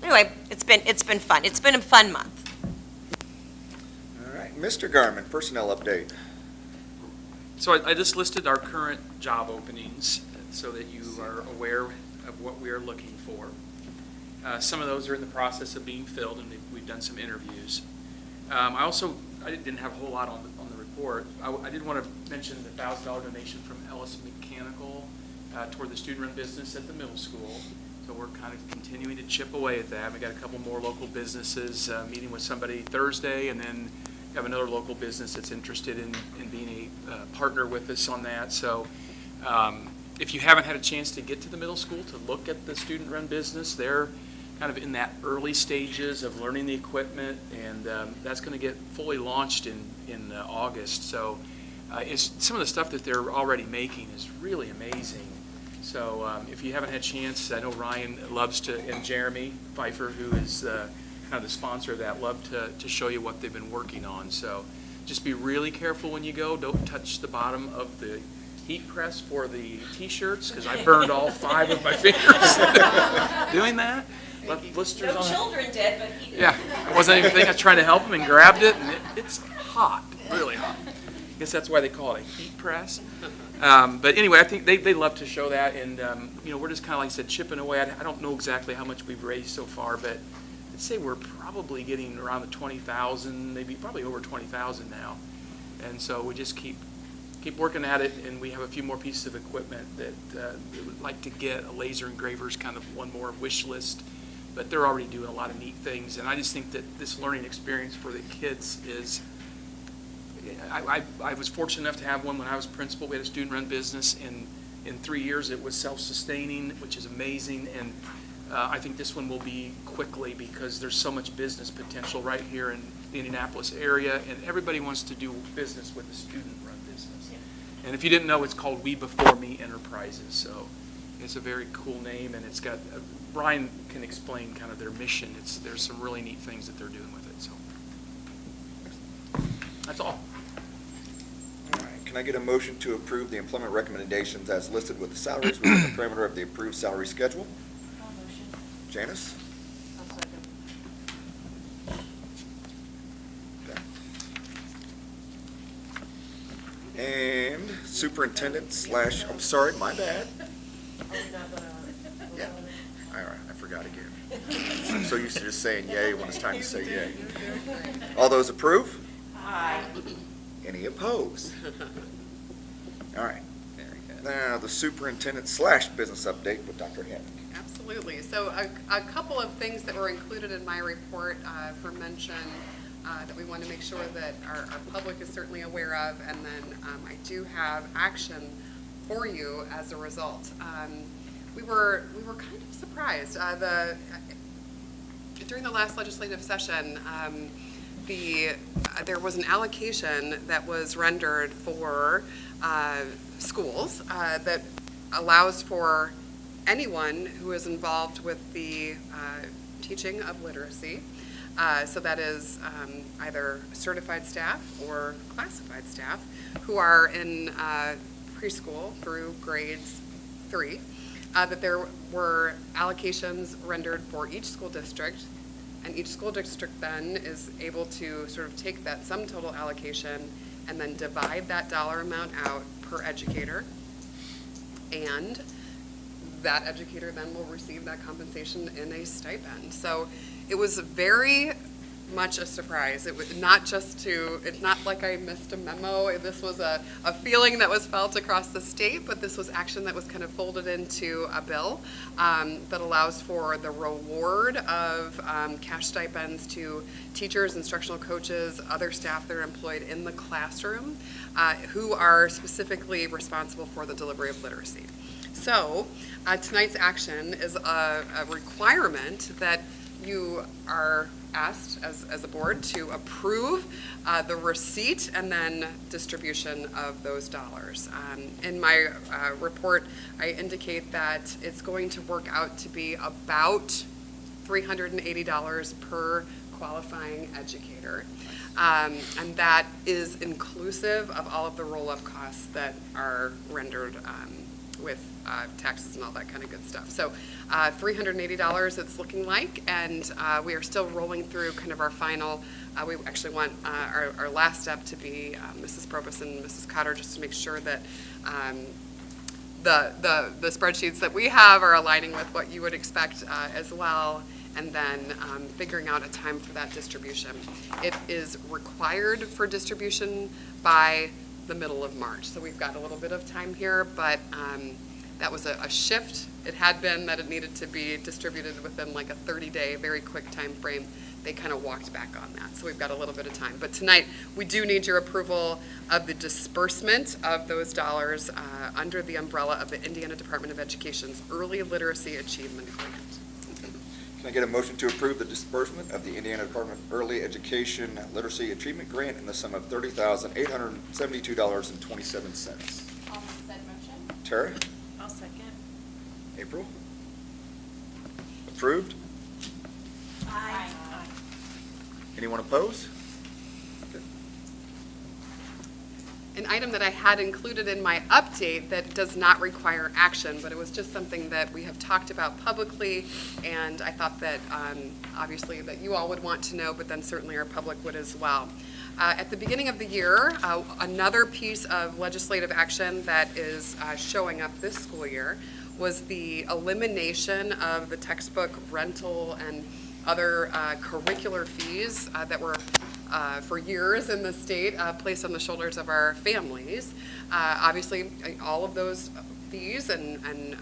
anyway, it's been fun. It's been a fun month. All right, Mr. Garman, personnel update. So I just listed our current job openings so that you are aware of what we are looking for. Some of those are in the process of being filled, and we've done some interviews. I didn't have a whole lot on the report. I did want to mention the $1,000 donation from Ellis Mechanical toward the student-run business at the middle school. So we're kind of continuing to chip away at that. We got a couple more local businesses, meeting with somebody Thursday, and then have another local business that's interested in being a partner with us on that. So if you haven't had a chance to get to the middle school to look at the student-run business, they're kind of in that early stages of learning the equipment, and that's going to get fully launched in August. So some of the stuff that they're already making is really amazing. So if you haven't had a chance, I know Ryan loves to, and Jeremy Pfeiffer, who is kind of the sponsor of that, love to show you what they've been working on. So just be really careful when you go. Don't touch the bottom of the heat press for the t-shirts, because I burned all 5 of my fingers doing that. Left blisters No on it. children did, but he did. Yeah, I wasn't even thinking. I was trying to help him and grabbed it, and it's hot, really hot. I guess that's why they call it a heat press. But anyway, I think they love to show that, and we're just kind of, like I said, chipping away. I don't know exactly how much we've raised so far, but I'd say we're probably getting around the 20,000, maybe probably over 20,000 now. And so we just keep working at it, and we have a few more pieces of equipment that we would like to get. A laser engraver's kind of one more wish list, but they're already doing a lot of neat things. And I just think that this learning experience for the kids is, I was fortunate enough to have one when I was principal. We had a student-run business, and in 3 years it was self-sustaining, which is amazing. And I think this one will be quickly, because there's so much business potential right here in the Indianapolis area, and everybody wants to do business with a student-run business. And if you didn't know, it's called We Before Me Enterprises. So it's a very cool name, and it's got, Brian can explain kind of their mission. There's some really neat things that they're doing with it. So that's all. All right, can I get a motion to approve the employment recommendations as listed with the salaries within the perimeter of the approved salary schedule? Janice? Okay. And superintendent slash, I'm sorry, my bad. Yeah, all right, I forgot again. I'm so used to just saying yay when it's time to say yay. All those approve? Aye. Any opposed? All right, Very good. now the superintendent slash business update with Dr. Hammock. Absolutely. So a couple of things that were included in my report for mention that we want to make sure that our public is certainly aware of, and then I do have action for you as a result. We were kind of surprised. During the last legislative session, there was an allocation that was rendered for schools that allows for anyone who is involved with the teaching of literacy. So that is either certified staff or classified staff who are in preschool through grades 3, that there were allocations rendered for each school district, and each school district then is able to sort of take that sum total allocation and then divide that dollar amount out per educator. And that educator then will receive that compensation in a stipend. So it was very much a surprise. It was not just to, it's not like I missed a memo. This was a feeling that was felt across the state, but this was action that was kind of folded into a bill that allows for the reward of cash stipends to teachers, instructional coaches, other staff that are employed in the classroom who are specifically responsible for the delivery of literacy. So tonight's action is a requirement that you are asked as a board to approve the receipt and then distribution of those dollars. In my report, I indicate that it's going to work out to be about $380 per qualifying educator. And that is inclusive of all of the roll-up costs that are rendered with taxes and all that kind of good stuff. So $380 it's looking like, and we are still rolling through kind of our final, we actually want our last step to be Mrs. Probus and Mrs. Cotter, just to make sure that the spreadsheets that we have are aligning with what you would expect as well, and then figuring out a time for that distribution. It is required for distribution by the middle of March. So we've got a little bit of time here, but that was a shift. It had been that it needed to be distributed within like a 30-day, very quick time frame. They kind of walked back on that. So we've got a little bit of time. But tonight, we do need your approval of the disbursement of those dollars under the umbrella of the Indiana Department of Education's Early Literacy Achievement Grant. Can I get a motion to approve the disbursement of the Indiana Department Early Education Literacy Achievement Grant in the sum of $30,872.27? I'll make said motion. Tara? I'll second. April? Approved? Aye. Anyone oppose? Okay. An item that I had included in my update that does not require action, but it was just something that we have talked about publicly, and I thought that obviously that you all would want to know, but then certainly our public would as well. At the beginning of the year, another piece of legislative action that is showing up this school year was the elimination of the textbook rental and other curricular fees that were for years in the state placed on the shoulders of our families. Obviously, all of those fees and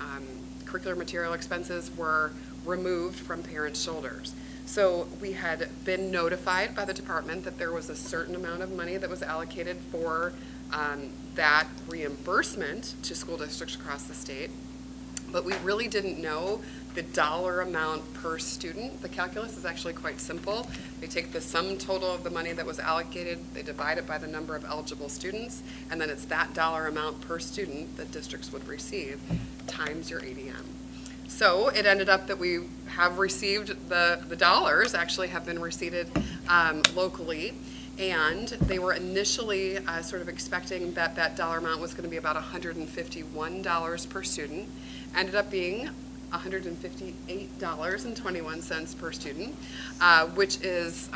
curricular material expenses were removed from parents' shoulders. So we had been notified by the department that there was a certain amount of money that was allocated for that reimbursement to school districts across the state, but we really didn't know the dollar amount per student. The calculus is actually quite simple. They take the sum total of the money that was allocated, they divide it by the number of eligible students, and then it's that dollar amount per student that districts would receive times your ADM. So it ended up that we have received the dollars, actually have been receipted locally, and they were initially sort of expecting that that dollar amount was going to be about $151 per student. Ended up being $158.21 per student, which is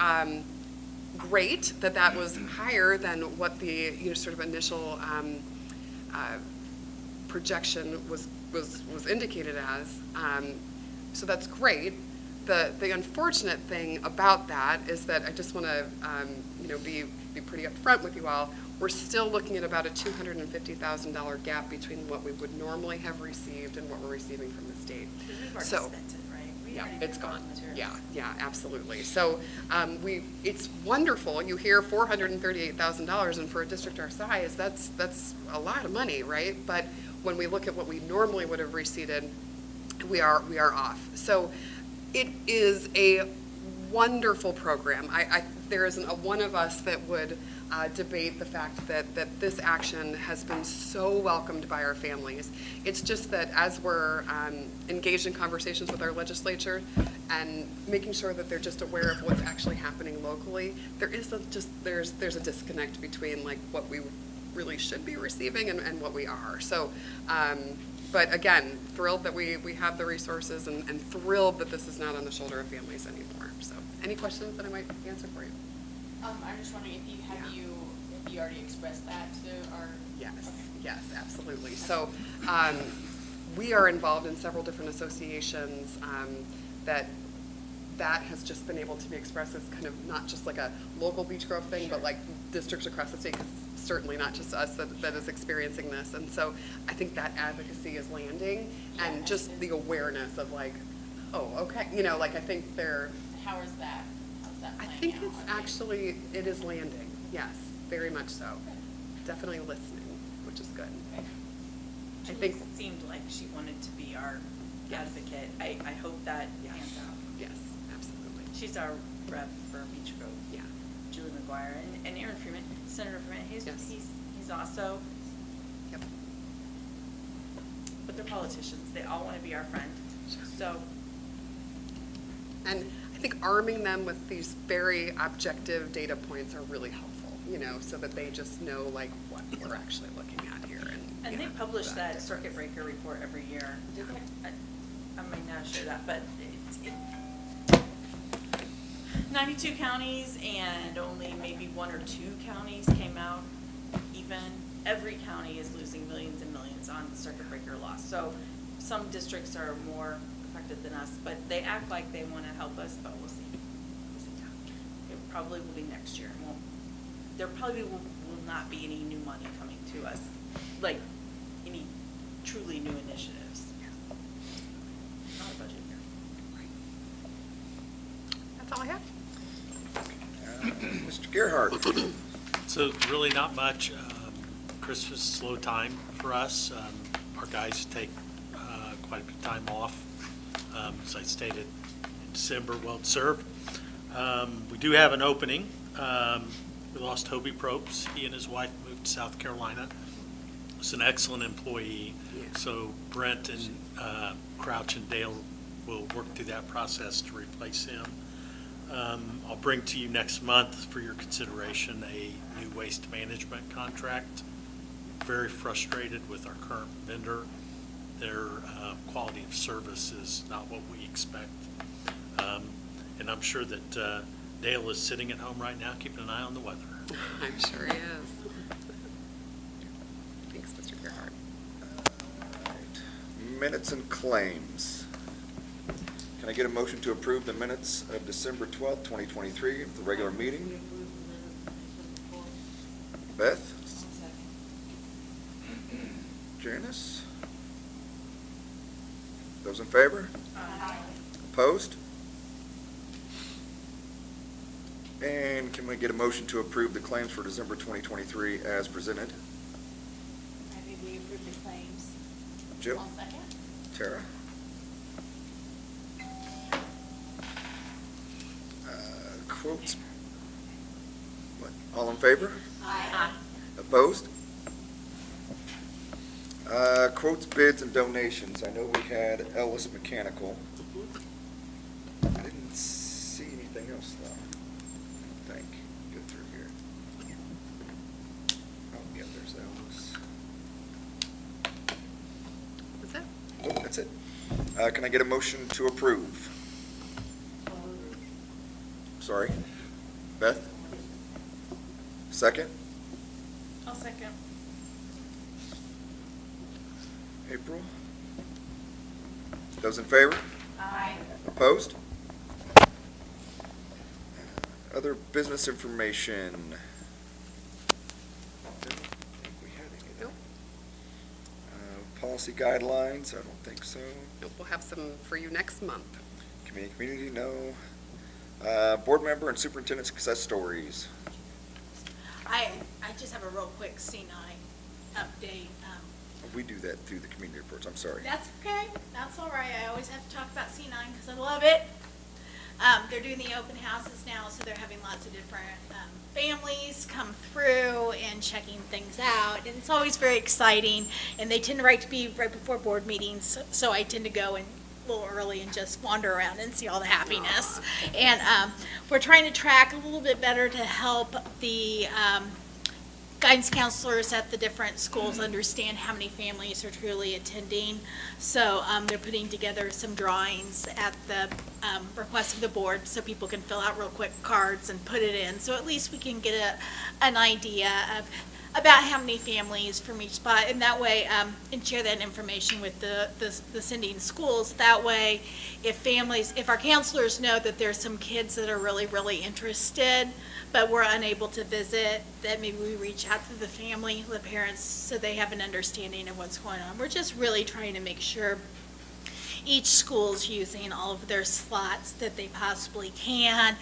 great that was higher than what the sort of initial projection was indicated as. So that's great. The unfortunate thing about that is that I just want to be pretty upfront with you all. We're still looking at about a $250,000 gap between what we would normally have received and what we're receiving from the state. We've already So, spent it, right? yeah, it's gone. Yeah, absolutely. So it's wonderful. You hear $438,000, and for a district our size, that's a lot of money, right? But when we look at what we normally would have received, we are off. So it is a wonderful program. There isn't a one of us that would debate the fact that this action has been so welcomed by our families. It's just that as we're engaged in conversations with our legislature and making sure that they're just aware of what's actually happening locally, there's a disconnect between like what we really should be receiving and what we are. So, but again, thrilled that we have the resources and thrilled that this is not on the shoulder of families anymore. So, any questions that I might answer for you? I'm just wondering if you already expressed that to our. Yes, absolutely. So we are involved in several different associations that has just been able to be expressed as kind of not just like a local Beech Grove thing, but like districts across the state, 'cause certainly not just us that is experiencing this. And so I think that advocacy is landing, and just the awareness of like, oh, okay, you know, like I think they're. How is that? How's that I playing think out? it's actually, it is landing, yes, very much so. Definitely listening, which is good. I think, Julie seemed like she wanted to be our Yes. advocate. I hope that pans out. yes, absolutely, She's our rep for Beech Grove. yeah. Julie McGuire and Aaron Freeman, Senator Freeman. He's also, Yep. but they're politicians. They all want to be our friend. So And I think arming them with these very objective data points are really helpful, you know, so that they just know like what we're actually looking at here. And yeah, they publish that difference. circuit breaker report every year. I might not share that, but 92 counties and only maybe 1 or 2 counties came out even. Every county is losing millions and millions on circuit breaker loss. So some districts are more affected than us, but they act like they want to help us, but we'll see. It probably will be next year. There probably will not be any new money coming to us, like any truly new initiatives. Not a budget year. That's all I have. Mr. Gerhart. So really not much. Christmas, slow time for us. Our guys take quite a bit of time off. As I stated, in December, well served. We do have an opening. We lost Hobie Probst. He and his wife moved to South Carolina. He's an excellent employee. So Brent and Crouch and Dale will work through that process to replace him. I'll bring to you next month for your consideration a new waste management contract. Very frustrated with our current vendor. Their quality of service is not what we expect. And I'm sure that Dale is sitting at home right now keeping an eye on the weather. I'm sure he is. Thanks, Mr. Gerhart. Minutes and claims. Can I get a motion to approve the minutes of December 12th, 2023, the regular meeting? Beth? Janice? Those in favor? Opposed? And can we get a motion to approve the claims for December 2023 as presented? I think we approve the claims. Jill? I'll second. Tara? Quotes? What? All in favor? Aye. Opposed? Quotes, bids, and donations. I know we had Ellis Mechanical. I didn't see anything else though. I think. Go through here. Oh, yeah, there's Ellis. That's it. Oh, that's it. Can I get a motion to approve? Sorry. Beth? Second? I'll second. April? Those in favor? Aye. Opposed? Other business information? Don't think we had any of that. Nope. Policy guidelines, I don't think so. Nope, we'll have some for you next month. Community, no. Board member and superintendent success stories. I just have a real quick C9 update. We do that through the community reports, I'm sorry. That's okay. That's all right. I always have to talk about C9 because I love it. They're doing the open houses now, so they're having lots of different families come through and checking things out. And it's always very exciting. And they tend to be right before board meetings, so I tend to go a little early and just wander around and see all the happiness. And we're trying to track a little bit better to help the guidance counselors at the different schools understand how many families are truly attending. So they're putting together some drawings at the request of the board so people can fill out real quick cards and put it in. So at least we can get an idea of about how many families from each spot, and that way, and share that information with the sending schools. That way, if our counselors know that there's some kids that are really, really interested, but we're unable to visit, that maybe we reach out to the family, the parents, so they have an understanding of what's going on. We're just really trying to make sure each school's using all of their slots that they possibly can,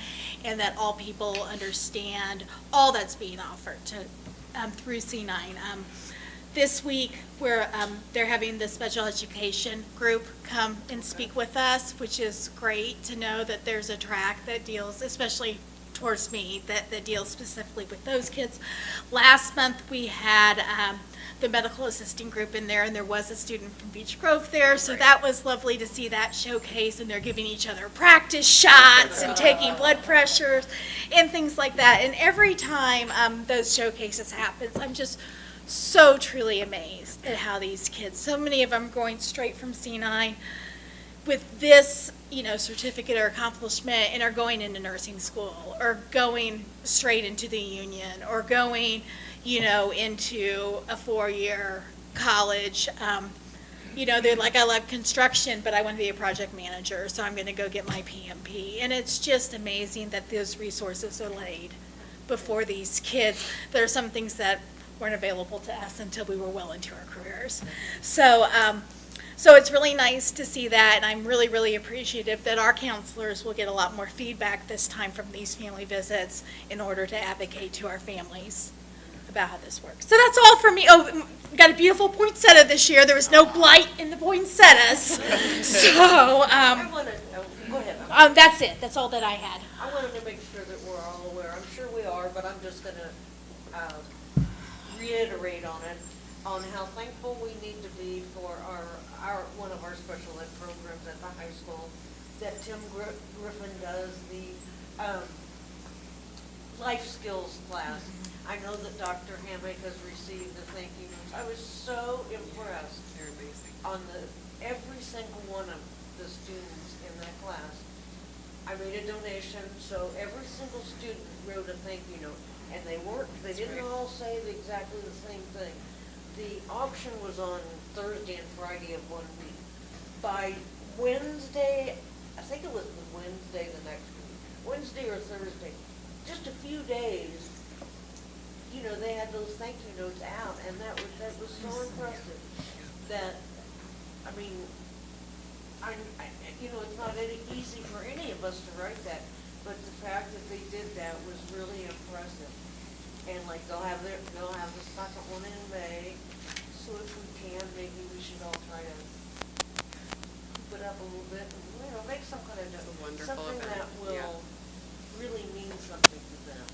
and that all people understand all that's being offered through C9. This week, they're having the special education group come and speak with us, which is great to know that there's a track that deals, especially towards me, that deals specifically with those kids. Last month, we had the medical assisting group in there, and there was a student from Beech Grove there, so that was lovely to see that showcase, and they're giving each other practice shots and taking blood pressures and things like that. And every time those showcases happen, I'm just so truly amazed at how these kids, so many of them going straight from C9 with this, certificate or accomplishment, and are going into nursing school, or going straight into the union, or going, into a 4-year college. They're like, I love construction, but I want to be a project manager, so I'm going to go get my PMP. And it's just amazing that those resources are laid before these kids. There are some things that weren't available to us until we were well into our careers. So it's really nice to see that, and I'm really, really appreciative that our counselors will get a lot more feedback this time from these family visits in order to advocate to our families about how this works. So that's all for me. Oh, we got a beautiful poinsettia this year. There was no blight in the poinsettias. So, I want to, go ahead. that's it. That's all that I had. I wanted to make sure that we're all aware. I'm sure we are, but I'm just going to reiterate on it, on how thankful we need to be for one of our special ed programs at the high school, that Tim Griffin does the life skills class. I know that Dr. Hammock has received the thank you notes. I was so impressed on every single one of the students in that class. I made a donation, so every single student wrote a thank you note, and they didn't all say exactly the same thing. The auction was on Thursday and Friday of one week. By Wednesday, I think it was Wednesday the next week, Wednesday or Thursday, just a few days, they had those thank you notes out, and that was so impressive. That, it's not easy for any of us to write that, but the fact that they did that was really impressive. And they'll have the second one in May, so if we can, maybe we should all try to keep it up a little bit, and make some kind of something that will really mean something to them.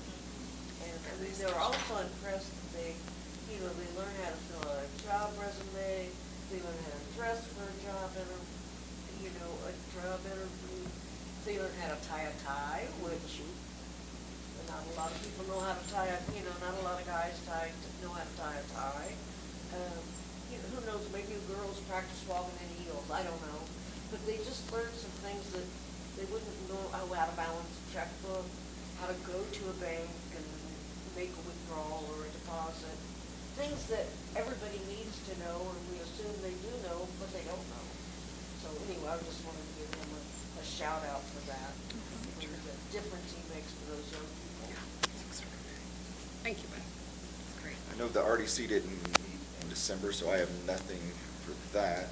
And they're also impressed that they learn how to fill out a job resume, they learn how to dress for a job interview, they learn how to tie a tie, which not a lot of people know how to tie not a lot of guys know how to tie a tie. Who knows, maybe girls practice walking in heels, I don't know. But they just learned some things that they wouldn't know, how to balance a checkbook, how to go to a bank and make a withdrawal or a deposit. Things that everybody needs to know, and we assume they do know, but they don't know. So anyway, I just wanted to give them a shout out for that, for the difference he makes for those young people. Thank you, Ben. That's great. I know the RDC didn't meet in December, so I have nothing for that.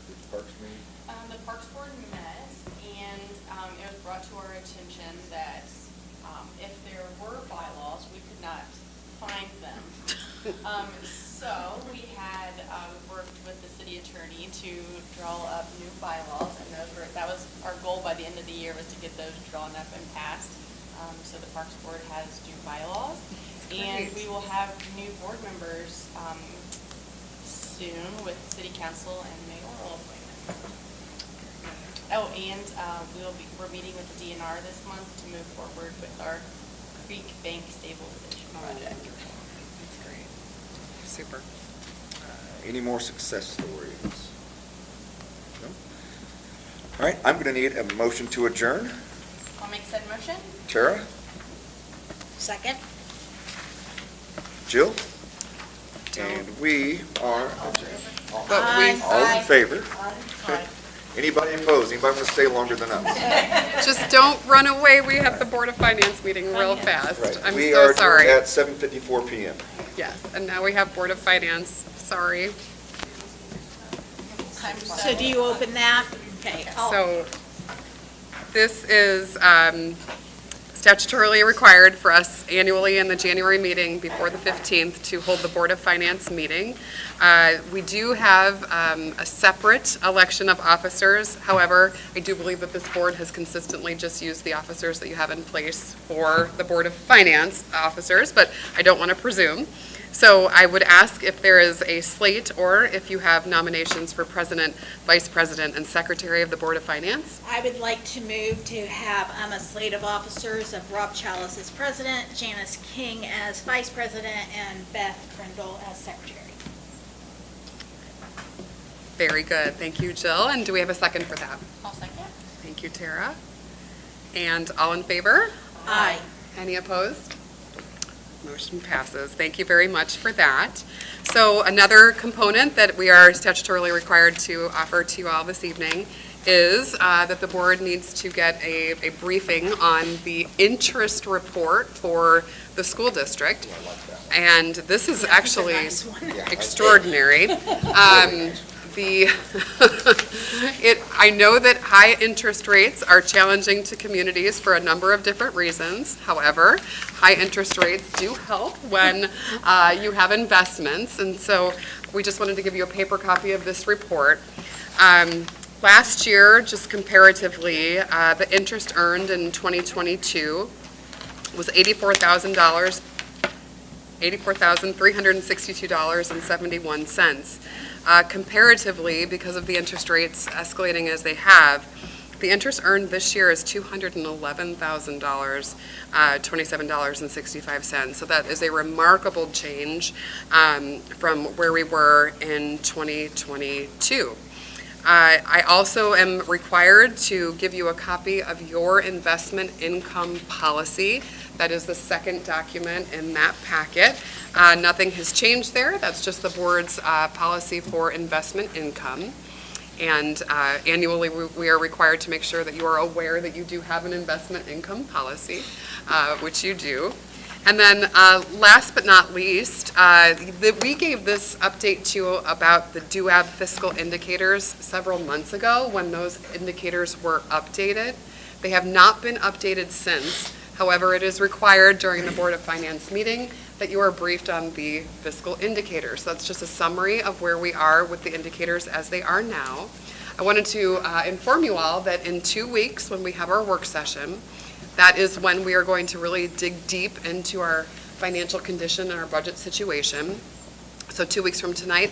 Did the Parks meet? The Parks Board met, and it was brought to our attention that if there were bylaws, we could not find them. So we had worked with the city attorney to draw up new bylaws, and that was our goal by the end of the year, was to get those drawn up and passed. So the Parks Board has new bylaws, and we will have new board members soon with city council and mayoral appointments. Oh, and we're meeting with the DNR this month to move forward with our Creek Bank stabilization project. Super. Any more success stories? No? All right, I'm going to need a motion to adjourn. I'll make said motion. Tara? Second? Jill? And we are adjourned. But we- All in favor? Okay. Anybody opposed? Anybody want to stay longer than us? Just don't run away. We have the Board of Finance meeting real fast. Right. I'm We so are sorry. at 7:54 PM. Yes, and now we have Board of Finance. Sorry. So do you open that? Okay. So this is statutorily required for us annually in the January meeting before the 15th to hold the Board of Finance meeting. We do have a separate election of officers. However, I do believe that this board has consistently just used the officers that you have in place for the Board of Finance officers, but I don't want to presume. So I would ask if there is a slate or if you have nominations for President, Vice President, and Secretary of the Board of Finance. I would like to move to have a slate of officers of Rob Chalice as president, Janice King as vice president, and Beth Prindle as secretary. Very good. Thank you, Jill. And do we have a second for that? I'll second. Thank you, Tara. And all in favor? Aye. Any opposed? Motion passes. Thank you very much for that. So another component that we are statutorily required to offer to you all this evening is that the board needs to get a briefing on the interest report for the school district. And this is actually extraordinary. I know that high interest rates are challenging to communities for a number of different reasons. However, high interest rates do help when you have investments. And so we just wanted to give you a paper copy of this report. Last year, just comparatively, the interest earned in 2022 was $84,000. $84,362.71. Comparatively, because of the interest rates escalating as they have, the interest earned this year is $211,000, $27.65. So that is a remarkable change from where we were in 2022. I also am required to give you a copy of your investment income policy. That is the second document in that packet. Nothing has changed there. That's just the board's policy for investment income. And annually, we are required to make sure that you are aware that you do have an investment income policy, which you do. And then last but not least, we gave this update to you about the DUAB fiscal indicators several months ago when those indicators were updated. They have not been updated since. However, it is required during the Board of Finance meeting that you are briefed on the fiscal indicators. So that's just a summary of where we are with the indicators as they are now. I wanted to inform you all that in 2 weeks, when we have our work session, that is when we are going to really dig deep into our financial condition and our budget situation. So 2 weeks from tonight,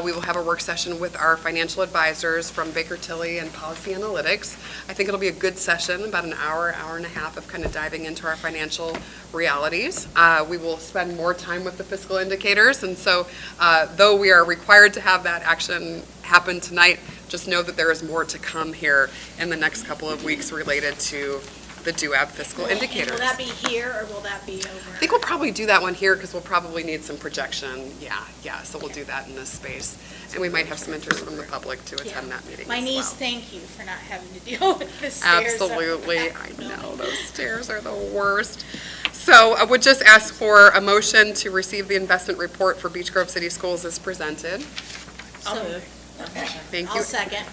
we will have a work session with our financial advisors from Baker Tilly and Policy Analytics. I think it'll be a good session, about an hour, hour and a half of kind of diving into our financial realities. We will spend more time with the fiscal indicators, and so though we are required to have that action happen tonight, just know that there is more to come here in the next couple of weeks related to the DUAB fiscal indicators. And will that be here or will that be over? I think we'll probably do that one here because we'll probably need some projection. Yeah, so we'll do that in this space. And we might have some interest from the public to attend that meeting My as niece, well. thank you for not having to deal with the stairs. Absolutely, I know, those stairs are the worst. So I would just ask for a motion to receive the investment report for Beech Grove City Schools as presented. I'll move. Thank you. I'll second.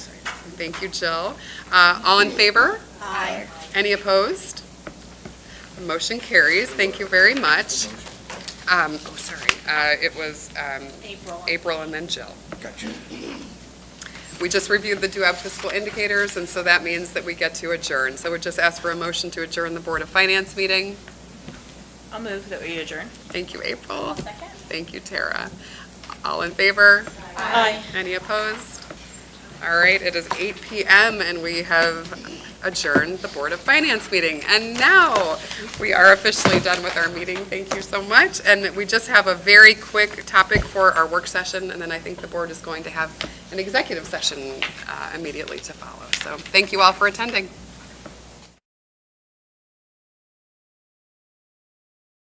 Thank you, Jill. All in favor? Aye. Any opposed? The motion carries. Thank you very much. It was April and then Jill. Gotcha. We just reviewed the DUAB fiscal indicators, and so that means that we get to adjourn. So we'd just ask for a motion to adjourn the Board of Finance meeting. I'll move that we adjourn. Thank you, April. Second. Thank you, Tara. All in favor? Aye. Any opposed? All right, it is 8 p.m. and we have adjourn the Board of Finance meeting. And now we are officially done with our meeting. Thank you so much. And we just have a very quick topic for our work session, and then I think the board is going to have an executive session immediately to follow. So thank you all for attending.